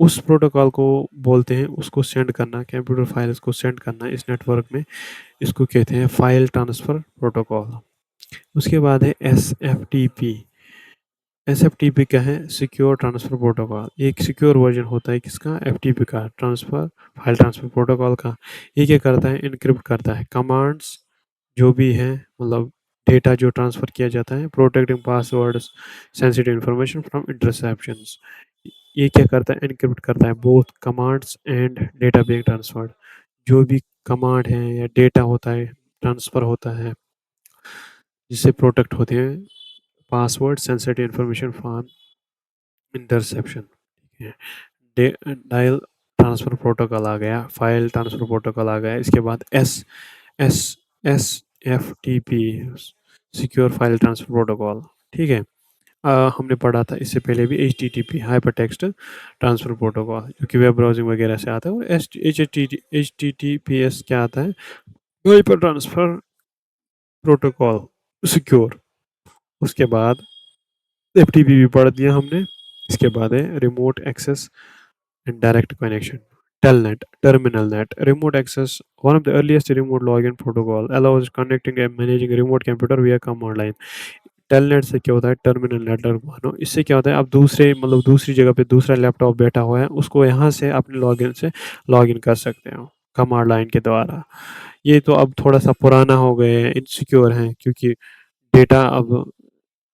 उस प्रोटोकॉल को बोलते हैं, उसको सेंड करना, कंप्यूटर फाइल्स को सेंड करना इस नेटवर्क में, इसको कहते हैं फाइल ट्रांसफ़र प्रोटोकॉल। उसके बाद है एसएफटीपी। एसएफटीपी क्या है? Secure transfer protocol. एक सिक्योर वर्जन होता है किसका? एफटीपी का, ट्रांसफ़र फाइल ट्रांसफ़र प्रोटोकॉल का। ये क्या करता है? इनक्रिप्ट करता है कमांड्स जो भी हैं, मतलब डेटा जो ट्रांसफ़र किया जाता है, protecting passwords, sensitive information from interceptions. ये क्या करता है? इनक्रिप्ट करता है both commands and data being transferred. जो भी कमांड है या डेटा होता है, ट्रांसफ़र होता है, जिससे प्रोटेक्ट होते हैं password, sensitive information from interception. ठीक है। डायल ट्रांसफ़र प्रोटोकॉल आ गया, फाइल ट्रांसफ़र प्रोटोकॉल आ गया। इसके बाद S S S F T P, secure file transfer protocol. ठीक है। हमने पढ़ा था इससे पहले भी H T T P, hyper text transfer protocol, जो कि वेब ब्राउजिंग वगैरह से आता है। और H T T P S क्या आता है? Hyper transfer protocol, secure. उसके बाद एफ टी पी भी पढ़ दिया हमने। इसके बाद है remote access and direct connection. Telnet, terminal net, remote access, one of the earliest remote login protocol, allows connecting and managing a remote computer via command line. Telnet से क्या होता है? टर्मिनल नेटवर्क मानो। इससे क्या होता है? आप दूसरे, मतलब दूसरी जगह पे दूसरा लैपटॉप बैठा हुआ है, उसको यहाँ से अपने लॉगिन से लॉगिन कर सकते हो कमांड लाइन के द्वारा। ये तो अब थोड़ा सा पुराना हो गए हैं, इनसिक्योर हैं, क्योंकि डेटा अब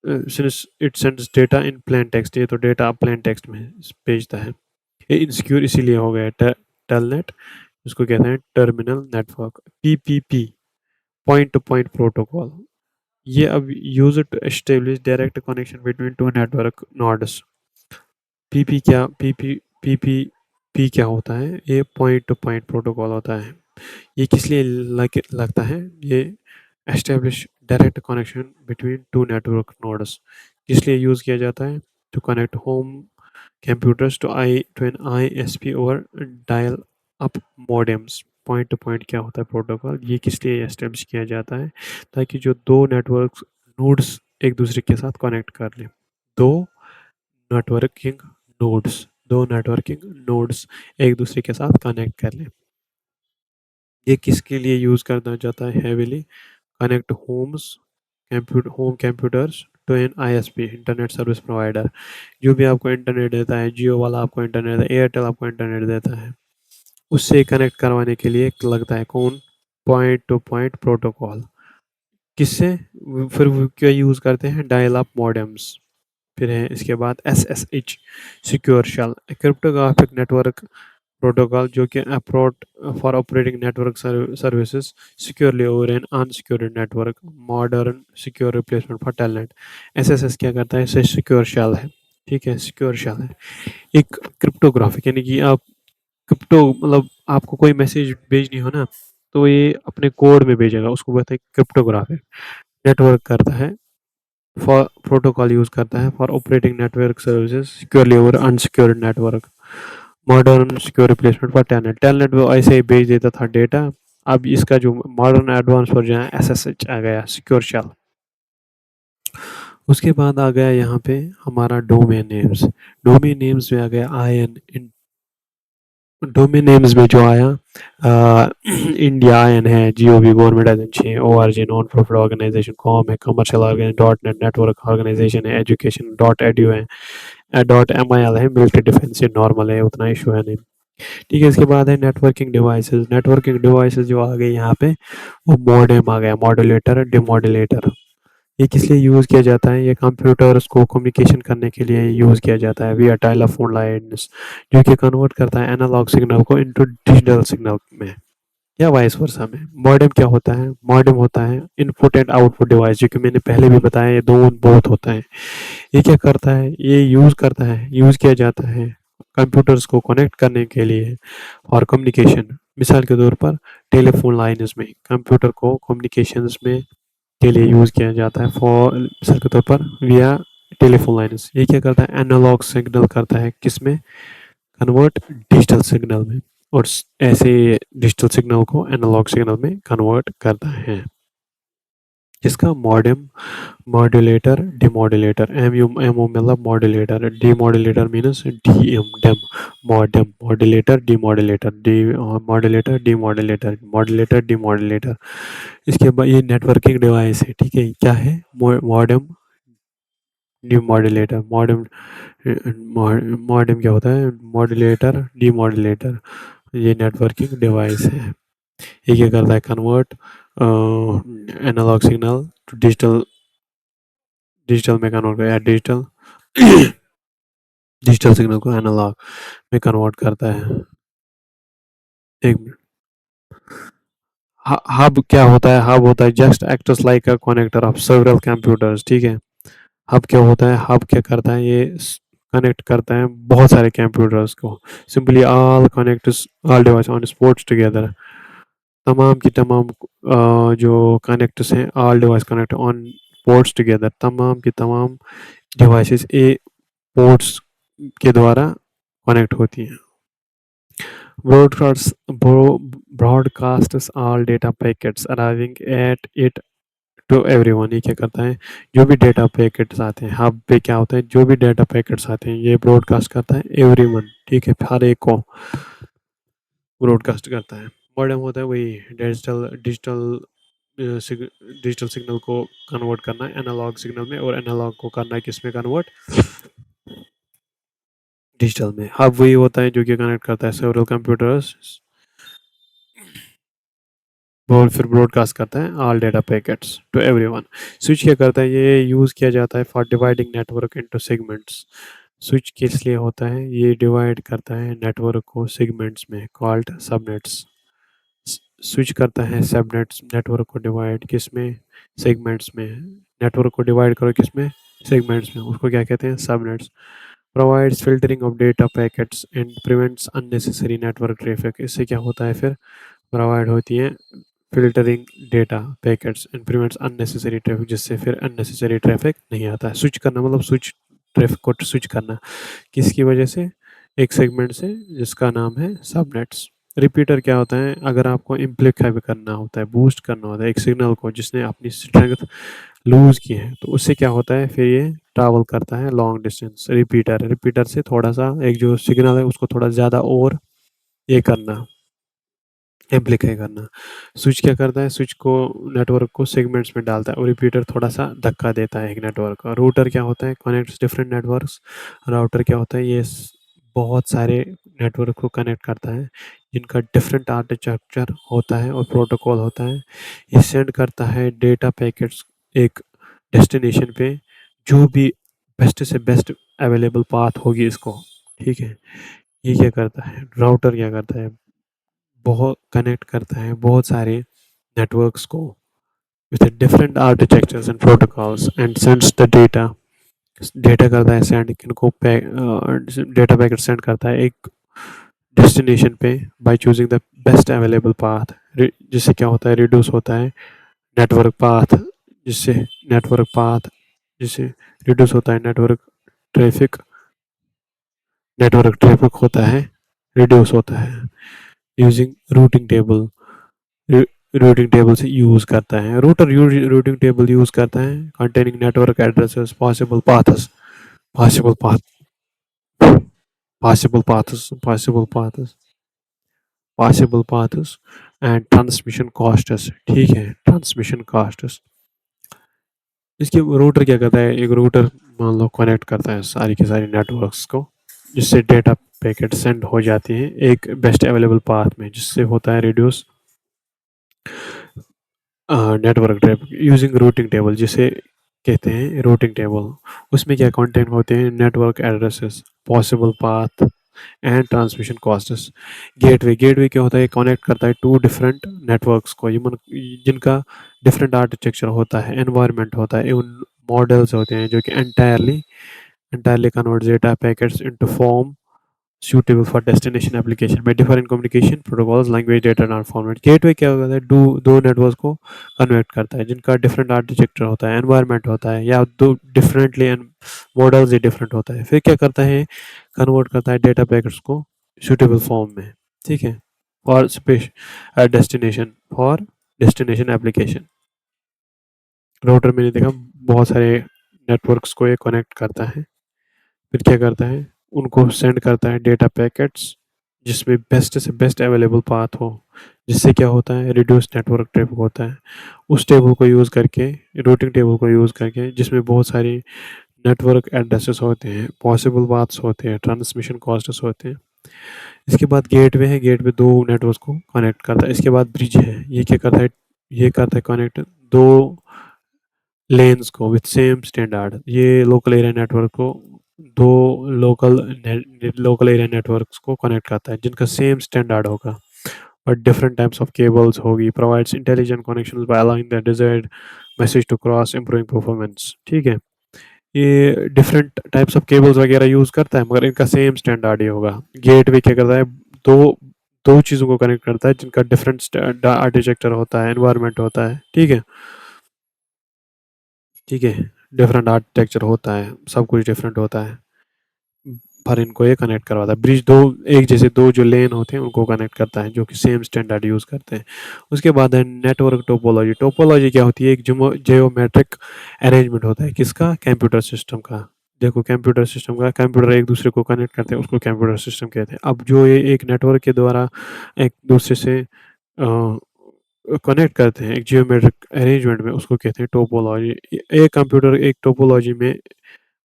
since it sends data in plain text, ये तो डेटा अब प्लेन टेक्स्ट में भेजता है। ये इनसिक्योर इसीलिए हो गया टेलनेट, उसको कहते हैं terminal network. PPP, point to point protocol. ये अब use to establish direct connection between two network nodes. P P क्या पीपी पीपी पी क्या होता है? ये पॉइंट टू पॉइंट प्रोटोकॉल होता है। ये किस लिए लगता है? ये establish direct connection between two network nodes किस लिए यूज़ किया जाता है? To connect home computers to an ISP over dial up modems। Point to point क्या होता है प्रोटोकॉल? ये किस लिए एस्टेब्लिश किया जाता है? ताकि जो दो नेटवर्क नोड्स एक दूसरे के साथ कनेक्ट कर लें। दो नेटवर्किंग दो नेटवर्किंग नोड्स एक दूसरे के साथ कनेक्ट कर लें। ये किसके लिए यूज़ करना जाता है heavily? Connect home computers to an ISP, internet service provider. जो भी आपको इंटरनेट देता है, जियो वाला आपको इंटरनेट देता है, एयरटेल आपको इंटरनेट देता है, उससे कनेक्ट करवाने के लिए लगता है कौन? Point to point protocol. किससे? फिर वो क्या यूज़ करते हैं? Dial up modems. फिर है इसके बाद S S H, secure shell, cryptographic network protocol, जो कि approach for operating network services securely over an unsecured network, modern secure replacement for telnet. SSS क्या करता है? इसे सिक्योर शेल है। ठीक है, सिक्योर शेल है। एक क्रिप्टोग्राफिक, यानी कि आप क्रिप्टो, मतलब आपको कोई मैसेज भेजनी हो ना, तो ये अपने कोड में भेजेगा, उसको कहते हैं क्रिप्टोग्राफिक। नेटवर्क करता है फॉर प्रोटोकॉल यूज़ करता है for operating network services securely over unsecured network, modern secure replacement for telnet. Telnet वो ऐसे ही भेज देता था डेटा। अब इसका जो मॉडर्न एडवांस वर्जन है एसएसएच आ गया, सिक्योर शेल। उसके बाद आ गया यहाँ पे हमारा डोमेन नेम्स। डोमेन नेम्स में आ गया आईएन। डोमेन नेम्स में जो आया इंडिया आयन है, GOV government agency, ORG non profit organisation, com है, commercial organisation, dot net network organisation है, एजुकेशन, डॉट एडू है, डॉट एम आई एल है, मिलिट्री डिफेंस नॉर्मल है, उतना इशू है नहीं। ठीक है। इसके बाद है नेटवर्किंग डिवाइसेस। नेटवर्किंग डिवाइसेस जो आ गए यहाँ पे, वो मॉडेम आ गया, मॉड्यूलेटर, डिमॉड्यूलेटर। ये किस लिए यूज़ किया जाता है? ये कंप्यूटर्स को कम्युनिकेशन करने के लिए यूज़ किया जाता है विया टेलीफोन लाइन्स, जो कि कन्वर्ट करता है एनालॉग सिग्नल को इनटू डिजिटल सिग्नल में, या वाइस वर्सा में। मॉडेम क्या होता है? मॉडेम होता है इनपुट एंड आउटपुट डिवाइस, जो कि मैंने पहले भी बताया, ये दो बहुत होता है। ये क्या करता है? ये यूज़ किया जाता है कंप्यूटर्स को कनेक्ट करने के लिए और कम्युनिकेशन। मिसाल के तौर पर टेलीफोन लाइन्स में कंप्यूटर को कम्युनिकेशंस में के लिए यूज़ किया जाता है, फॉर मिसाल के तौर पर विया टेलीफोन लाइन्स। ये क्या करता है? एनालॉग सिग्नल करता है किस में? कन्वर्ट डिजिटल सिग्नल में, और ऐसे डिजिटल सिग्नल को एनालॉग सिग्नल में कन्वर्ट करता है। इसका मॉडेम, मॉड्यूलेटर, डिमॉड्यूलेटर। एम मतलब modulator, demodulator means D M dem, modem, modulator, demodulator, D modulator, demodulator, modulator, demodulator. इसके बाद ये नेटवर्किंग डिवाइस है, ठीक है। क्या है? मॉडेम, डिमॉड्यूलेटर, मॉडेम, मॉडेम क्या होता है? मॉड्यूलेटर, डिमॉड्यूलेटर, ये नेटवर्किंग डिवाइस है। ये क्या करता है? Convert analogue signal to digital, digital में कन्वर्ट कर, या डिजिटल डिजिटल सिग्नल को एनालॉग में कन्वर्ट करता है। एक मिनट। हब क्या होता है? हब होता है just acts like a connector of several computers, ठीक है। हब क्या होता है? हब क्या करता है? ये कनेक्ट करता है बहुत सारे कंप्यूटर्स को। Simply all connects all device on sports together, तमाम की तमाम जो कनेक्ट्स हैं, all device connect on ports together, तमाम की तमाम डिवाइसेस ए पोर्ट्स के द्वारा कनेक्ट होती हैं। Broadcasts broadcasts all data packets arriving at it to everyone। ये क्या करता है? जो भी डेटा पैकेट्स आते हैं हब पे, क्या होता है? जो भी डेटा पैकेट्स आते हैं ये ब्रॉडकास्ट करता है एवरीवन, ठीक है, हर एक को ब्रॉडकास्ट करता है। मॉडेम होता है वही डिजिटल डिजिटल डिजिटल सिग्नल को कन्वर्ट करना है एनालॉग सिग्नल में, और एनालॉग को करना है किस में कन्वर्ट? डिजिटल में। हब वही होता है जो कि कनेक्ट करता है सेवरल कंप्यूटर्स, और फिर ब्रॉडकास्ट करता है all data packets to everyone. Switch क्या करता है? ये यूज़ किया जाता है for dividing network into segments. Switch किस लिए होता है? ये डिवाइड करता है नेटवर्क को सेगमेंट्स में, कॉल्ड सबनेट्स। स्विच करता है सबनेट्स, नेटवर्क को डिवाइड किस में? सेगमेंट्स में। नेटवर्क को डिवाइड करो किस में? सेगमेंट्स में, उसको क्या कहते हैं? Subnets. Provides filtering of data packets and prevents unnecessary network traffic. इससे क्या होता है फिर? प्रोवाइड होती है filtering data packets and prevents unnecessary traffic, जिससे फिर अननेसेसरी ट्रैफिक नहीं आता है। स्विच करना मतलब स्विच, ट्रैफिक को स्विच करना किसकी वजह से? एक सेगमेंट से जिसका नाम है सबनेट्स। रिपीटर क्या होता है? अगर आपको इम्प्लीफाई करना होता है, बूस्ट करना होता है एक सिग्नल को जिसने अपनी स्ट्रेंथ लूज की है, तो उससे क्या होता है फिर? ये ट्रैवल करता है लॉन्ग डिस्टेंस। रिपीटर, रिपीटर से थोड़ा सा एक जो सिग्नल है उसको थोड़ा ज़्यादा और ये करना, एम्प्लीफाई करना। स्विच क्या करता है? स्विच को, नेटवर्क को सेगमेंट्स में डालता है, और रिपीटर थोड़ा सा धक्का देता है एक नेटवर्क का। रूटर क्या होता है? Connects different networks. राउटर क्या होता है? ये बहुत सारे नेटवर्क को कनेक्ट करता है जिनका डिफरेंट आर्किटेक्चर होता है और प्रोटोकॉल होता है। ये सेंड करता है डेटा पैकेट्स एक डेस्टिनेशन पे, जो भी बेस्ट से बेस्ट अवेलेबल पाथ होगी इसको, ठीक है। ये क्या करता है? राउटर क्या करता है? बहुत कनेक्ट करता है बहुत सारे नेटवर्क्स को with different architectures and protocols and sends the data. Data करता है सेंड, किनको डेटा पैकेट सेंड करता है एक डेस्टिनेशन पे by choosing the best available path. जिससे क्या होता है? रिड्यूस होता है नेटवर्क पाथ, जिससे नेटवर्क पाथ जिससे रिड्यूस होता है ट्रैफिक नेटवर्क ट्रैफिक होता है, रिड्यूस होता है। Using routing table, routing table से यूज़ करता है रूटर, रूटिंग टेबल यूज़ करता है containing network addresses, possible paths, possible path, possible paths, possible paths, possible paths and transmission costs, ठीक है, ट्रांसमिशन कॉस्ट्स। इसके रूटर क्या करता है? एक रूटर मान लो कनेक्ट करता है सारी के सारी नेटवर्क्स को, जिससे डेटा पैकेट सेंड हो जाती है एक बेस्ट अवेलेबल पाथ में, जिससे होता है reduce network traffic using routing table, जिसे कहते हैं रूटिंग टेबल। उसमें क्या कंटेंट होते हैं? Network addresses, possible path and transmission costs. Gateway, gateway क्या होता है? कनेक्ट करता है टू डिफरेंट नेटवर्क्स को, जिनका डिफरेंट आर्किटेक्चर होता है, एनवायरनमेंट होता है, उन मॉडल्स होते हैं जो कि entirely convert data packets into form suitable for destination application by different communication protocols, language, data transformat। Gateway क्या होता है? दो नेटवर्क को कन्वर्ट करता है जिनका डिफरेंट आर्किटेक्चर होता है, एनवायरनमेंट होता है, या दो differently and models he different होता है। फिर क्या करता है? कन्वर्ट करता है डेटा पैकेट्स को सूटेबल फॉर्म में, ठीक है, और destination for destination application. Router मैंने देखा बहुत सारे नेटवर्क्स को ये कनेक्ट करता है। फिर क्या करता है, उनको सेंड करता है डेटा पैकेट्स जिसमें बेस्ट से बेस्ट अवेलेबल पाथ हो, जिससे क्या होता है रिड्यूस नेटवर्क ट्रैफिक होता है। उस टेबल को यूज़ करके, रूटिंग टेबल को यूज़ करके, जिसमें बहुत सारी नेटवर्क एड्रेसेस होते हैं, पॉसिबल पाथ्स होते हैं, ट्रांसमिशन कॉस्ट्स होते हैं। इसके बाद गेटवे है, गेटवे दो नेटवर्क को कनेक्ट करता है। इसके बाद ब्रिज है, ये क्या करता है, ये करता है कनेक्ट दो लेन्स को विथ सेम स्टैंडर्ड। ये लोकल एरिया नेटवर्क को दो लोकल एरिया नेटवर्क्स को कनेक्ट करता है जिनका सेम स्टैंडर्ड होगा और डिफरेंट टाइप्स ऑफ केबल्स होगी। Provides intelligent connections by allowing the desired message to cross, improving performance. ठीक है, ये डिफरेंट टाइप्स ऑफ केबल्स वगैरह यूज़ करता है मगर इनका सेम स्टैंडर्ड ही होगा। गेटवे क्या करता है, दो दो चीज़ों को कनेक्ट करता है जिनका डिफरेंट आर्किटेक्चर होता है, एनवायरनमेंट होता है। ठीक है, ठीक है, डिफरेंट आर्किटेक्चर होता है, सब कुछ डिफरेंट होता है, पर इनको ये कनेक्ट करवाता है। ब्रिज दो, एक जैसे दो जो लेन होते हैं उनको कनेक्ट करता है जो कि सेम स्टैंडर्ड यूज़ करते हैं। उसके बाद है नेटवर्क टोपोलॉजी। टोपोलॉजी क्या होती है, एक जियोमेट्रिक अरेंजमेंट होता है किसका, कंप्यूटर सिस्टम का। देखो कंप्यूटर सिस्टम का, कंप्यूटर एक दूसरे को कनेक्ट करते हैं उसको कंप्यूटर सिस्टम कहते हैं। अब जो ये एक नेटवर्क के द्वारा एक दूसरे से कनेक्ट करते हैं एक जियोमेट्रिक अरेंजमेंट में, उसको कहते हैं टोपोलॉजी। एक कंप्यूटर एक टोपोलॉजी में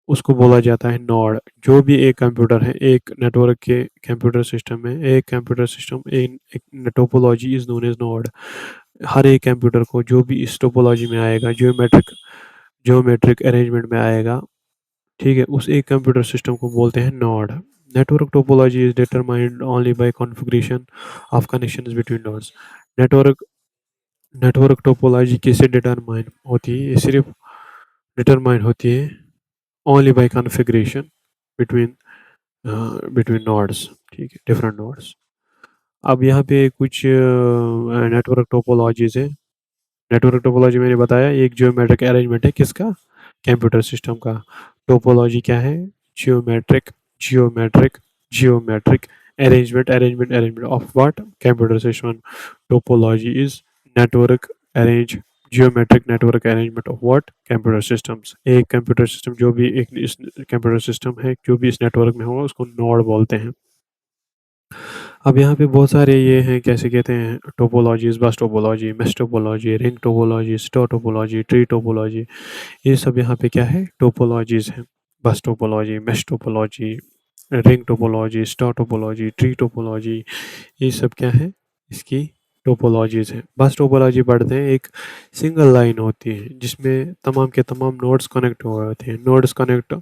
उसको बोला जाता है नोड। जो भी एक कंप्यूटर है एक नेटवर्क के कंप्यूटर सिस्टम में, एक कंप्यूटर सिस्टम एक topology is known as node. हर एक कंप्यूटर को जो भी इस टोपोलॉजी में आएगा, जियोमेट्रिक अरेंजमेंट में आएगा, ठीक है, उस एक कंप्यूटर सिस्टम को बोलते हैं node. Network topology is determined only by configuration of connections between nodes. Network network topology कैसे डिटरमाइन होती है, ये सिर्फ डिटरमाइन होती है only by configuration between between nodes. ठीक है, डिफरेंट नोड्स। अब यहाँ पे कुछ नेटवर्क टोपोलॉजीज है। नेटवर्क टोपोलॉजी मैंने बताया एक जियोमेट्रिक अरेंजमेंट है किसका, कंप्यूटर सिस्टम का। टोपोलॉजी क्या है, geometric geometric geometric arrangement of what, computer system. Topology is network arrange geometric network arrangement of what, computer systems. एक कंप्यूटर सिस्टम जो भी एक इस कंप्यूटर सिस्टम है जो भी इस नेटवर्क में होगा उसको नोड बोलते हैं। अब यहाँ पे बहुत सारे ये हैं, कैसे कहते हैं, टोपोलॉजीज, बस topology, mesh topology, ring topology, star topology, tree topology. ये सब यहाँ पे क्या है, टोपोलॉजीज हैं। बस topology, mesh topology, ring topology, star topology, tree topology, ये सब क्या है, इसकी टोपोलॉजीज हैं। बस टोपोलॉजी पढ़ते हैं, एक सिंगल लाइन होती है जिसमें तमाम के तमाम नोड्स कनेक्ट हुए होते हैं। Nodes connect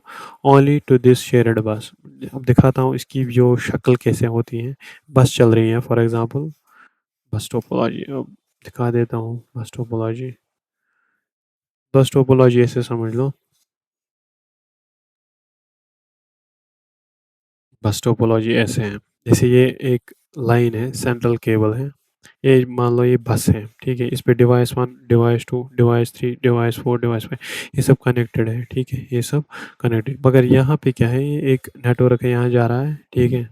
only to this shared bus. अब दिखाता हूँ इसकी जो शक्ल कैसे होती है। बस चल रही है फॉर एग्जांपल, बस टोपोलॉजी अब दिखा देता हूँ। बस टोपोलॉजी ऐसे समझ लो, बस टोपोलॉजी ऐसे है, जैसे ये एक लाइन है, सेंट्रल केबल है, ये मान लो ये बस है, ठीक है, इस पे device one, device two, device three, device four, device five, ये सब कनेक्टेड है। ठीक है, ये सब कनेक्टेड, मगर यहाँ पे क्या है, ये एक नेटवर्क है यहाँ जा रहा है। ठीक है,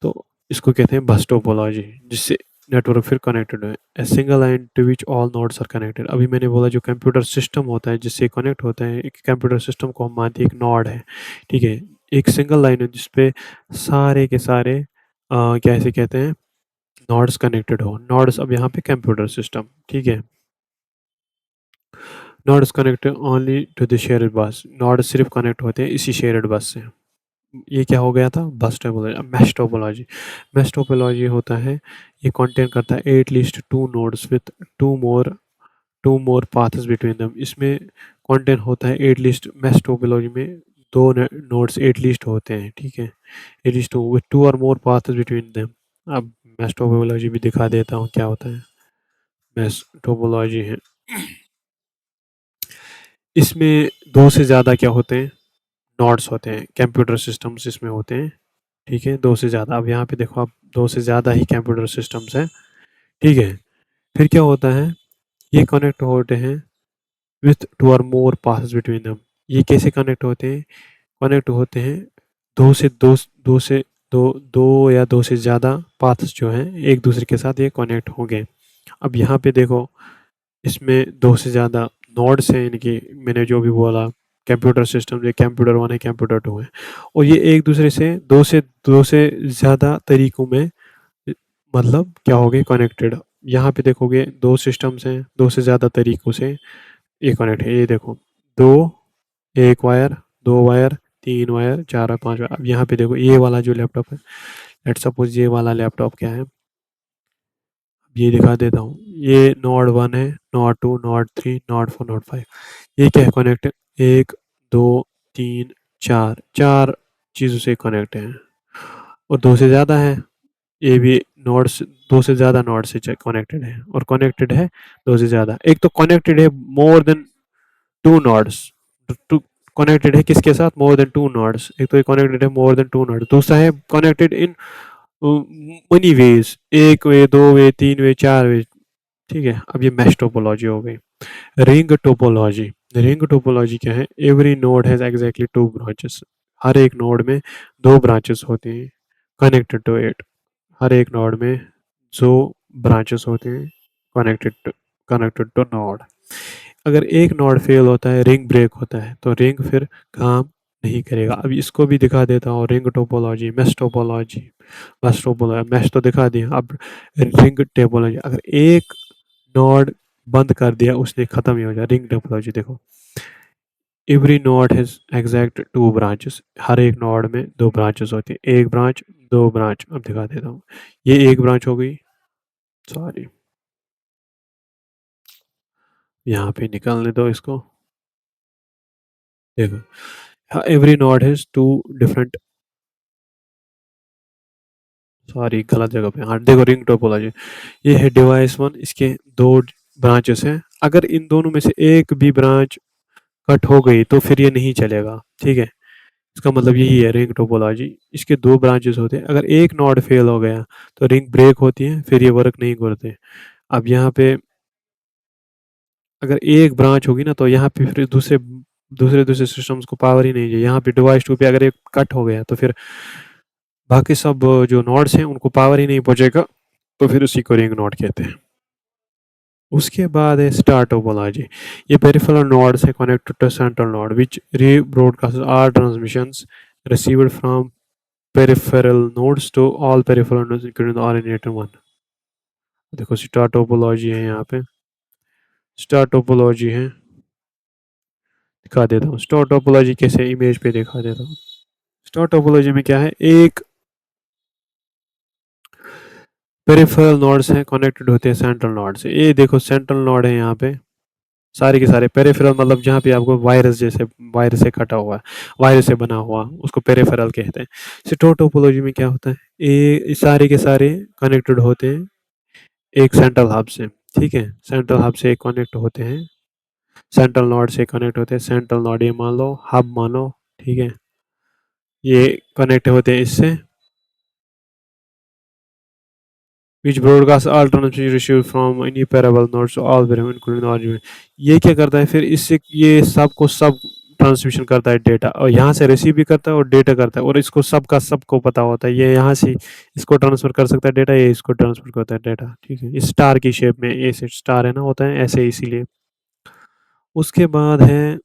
तो इसको कहते हैं बस टोपोलॉजी, जिससे नेटवर्क फिर कनेक्टेड है। A single line to which all nodes are connected. अभी मैंने बोला जो कंप्यूटर सिस्टम होता है जिससे कनेक्ट होता है, एक कंप्यूटर सिस्टम को हम मानते हैं एक नोड है। ठीक है, एक सिंगल लाइन है जिसपे सारे के सारे कैसे कहते हैं, नोड्स कनेक्टेड हो। नोड्स अब यहाँ पे कंप्यूटर सिस्टम, ठीक है, nodes connected only to the shared bus. Node सिर्फ कनेक्ट होते हैं इसी शेयर्ड बस से। ये क्या हो गया था, बस टोपोलॉजी। अब मैश टोपोलॉजी, मैश टोपोलॉजी होता है, ये कंटेन करता है at least two nodes with to more paths between them. इसमें कंटेन होता है एट लीस्ट, मैश टोपोलॉजी में दो नोड्स एट लीस्ट होते हैं। ठीक है, at least two with two और मोर पाथ्स बिटवीन देम। अब मैश टोपोलॉजी भी दिखा देता हूँ क्या होता है। मैश टोपोलॉजी है, इसमें दो से ज़्यादा क्या होते हैं, नोड्स होते हैं, कंप्यूटर सिस्टम्स इसमें होते हैं। ठीक है, दो से ज़्यादा। अब यहाँ पे देखो आप, दो से ज़्यादा ही कंप्यूटर सिस्टम्स हैं। ठीक है, फिर क्या होता है, ये कनेक्ट होते हैं विथ टू और मोर पास बिटवीन दम। ये कैसे कनेक्ट होते हैं, कनेक्ट होते हैं दो से दो दो या दो से ज़्यादा पाथ्स जो हैं एक दूसरे के साथ ये कनेक्ट होंगे। अब यहाँ पे देखो, इसमें 2 से ज़्यादा नोड्स हैं इनकी, मैंने जो भी बोला कंप्यूटर सिस्टम, ये कंप्यूटर 1 है, कंप्यूटर 2 है, और ये एक दूसरे से 2 से ज़्यादा तरीकों में मतलब क्या हो गए कनेक्टेड। यहाँ पे देखोगे 2 सिस्टम्स हैं, 2 से ज़्यादा तरीकों से ये कनेक्ट है। ये देखो 2, 1 वायर, 2 वायर, 3 वायर, 4 और 5 वायर। अब यहाँ पे देखो ये वाला जो लैपटॉप है, लेट्स सपोज़ ये वाला लैपटॉप क्या है, ये दिखा देता हूँ। ये नोड 1 है, नोड 2, नोड 3, नोड 4, नोड 5। ये क्या है कनेक्ट, 1, 2, 3, 4, 4 चीज़ों से कनेक्ट है, और 2 से ज़्यादा है। ये भी नोड्स 2 से ज़्यादा नोड से कनेक्टेड है, और कनेक्टेड है 2 से ज़्यादा। एक तो कनेक्टेड है more than 2 nodes, two connected है किसके साथ, मोर देन 2 नोड्स। एक तो ये कनेक्टेड है मोर देन 2 नोड्स, दूसरा है कनेक्टेड इन मनी वेज, 1 वे, 2 वे, 3 वे, 4 वे। ठीक है, अब ये मैश टोपोलॉजी हो गई। रिंग टोपोलॉजी, रिंग टोपोलॉजी क्या है, every node has exactly 2 branches. हर एक नोड में 2 ब्रांचेस होते हैं कनेक्टेड टू इट। हर एक नोड में जो ब्रांचेस होते हैं कनेक्टेड टू नोड। अगर एक नोड फेल होता है, रिंग ब्रेक होता है, तो रिंग फिर काम नहीं करेगा। अब इसको भी दिखा देता हूँ, ring topology, mesh topology. Bus topology mesh तो दिखा दिया, अब रिंग टोपोलॉजी। अगर एक नोड बंद कर दिया उसने, खत्म ही हो जाए। रिंग टोपोलॉजी देखो, every node has exact 2 branches. हर एक नोड में 2 ब्रांचेस होती हैं, एक ब्रांच, 2 ब्रांच। अब दिखा देता हूँ, ये एक ब्रांच हो गई, सॉरी यहाँ पे निकालने दो इसको। देखो every node has 2 different, sorry गलत जगह पे, हाँ देखो रिंग टोपोलॉजी। ये है डिवाइस 1, इसके 2 ब्रांचेस हैं। अगर इन दोनों में से एक भी ब्रांच कट हो गई तो फिर ये नहीं चलेगा। ठीक है, इसका मतलब यही है रिंग टोपोलॉजी। इसके 2 ब्रांचेस होते हैं, अगर एक नोड फेल हो गया तो रिंग ब्रेक होती है, फिर ये वर्क नहीं करते। अब यहाँ पे अगर एक ब्रांच होगी ना, तो यहाँ पे फिर दूसरे दूसरे सिस्टम्स को पावर ही नहीं चाहिए। यहाँ पे डिवाइस 2 पे अगर एक कट हो गया तो फिर बाकी सब जो नोड्स हैं उनको पावर ही नहीं पहुंचेगा, तो फिर उसी को रिंग नोड कहते हैं। उसके बाद है स्टार टोपोलॉजी। ये पेरिफेरल नोड्स है connected to central node which re broadcast are transmissions received from peripheral nodes to all peripheral nodes including the originator one. देखो स्टार टोपोलॉजी है यहाँ पे, स्टार टोपोलॉजी है, दिखा देता हूँ स्टार टोपोलॉजी कैसे, इमेज पे दिखा देता हूँ। स्टार टोपोलॉजी में क्या है, एक पेरिफेरल नोड्स हैं कनेक्टेड होते हैं सेंट्रल नोड से। ये देखो सेंट्रल नोड है यहाँ पे, सारे के सारे पेरिफेरल मतलब जहाँ पे आपको वायरस जैसे, वायरस से कटा हुआ है, वायरस से बना हुआ, उसको पेरिफेरल कहते हैं। स्टार टोपोलॉजी में क्या होता है, ये सारे के सारे कनेक्टेड होते हैं एक सेंट्रल हब से। ठीक है, सेंट्रल हब से कनेक्ट होते हैं, सेंट्रल नोड से कनेक्ट होते हैं। सेंट्रल नोड ये मान लो, हब मानो, ठीक है, ये कनेक्ट होते हैं इससे, which broadcast all transmission received from innumerable nodes to all variables including the argument। ये क्या करता है फिर, इससे ये सब को सब ट्रांसमिशन करता है डेटा, और यहाँ से रिसीव भी करता है और डेटा करता है, और इसको सबका सबको पता होता है, ये यहाँ से इसको ट्रांसफर कर सकता है डेटा, ये इसको ट्रांसफर करता है डेटा। ठीक है, इस स्टार की शेप में, ये स्टार है ना, होता है ऐसे इसीलिए। उसके बाद है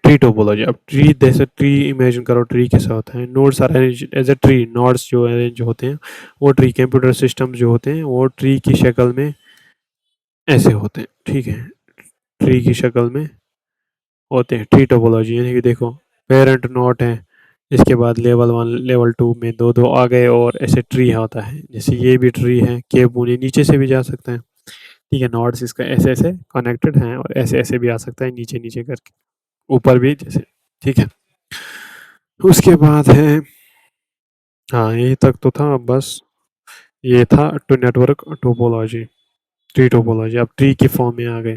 ट्री टोपोलॉजी। अब ट्री, जैसे ट्री इमेजिन करो, ट्री कैसा होता है, nodes are arrange as a tree. Nodes जो अरेंज होते हैं वो ट्री, कंप्यूटर सिस्टम जो होते हैं वो ट्री की शक्ल में ऐसे होते हैं। ठीक है, ट्री की शक्ल में होते हैं, ट्री टोपोलॉजी। यानी कि देखो पेरेंट नोड है, इसके बाद लेवल 1 लेवल 2 में दो दो आ गए, और ऐसे ट्री होता है। जैसे ये भी ट्री है, के पुणे नीचे से भी जा सकता है। ठीक है, नोड्स इसका ऐसे ऐसे कनेक्टेड हैं, और ऐसे ऐसे भी आ सकता है नीचे नीचे करके, ऊपर भी जैसे। ठीक है, उसके बाद है, हाँ यही तक तो था बस। ये था two network topology, tree topology. अब ट्री की फॉर्म में आ गए।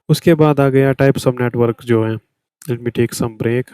उसके बाद आ गया टाइप्स ऑफ नेटवर्क जो है। Let me take some break.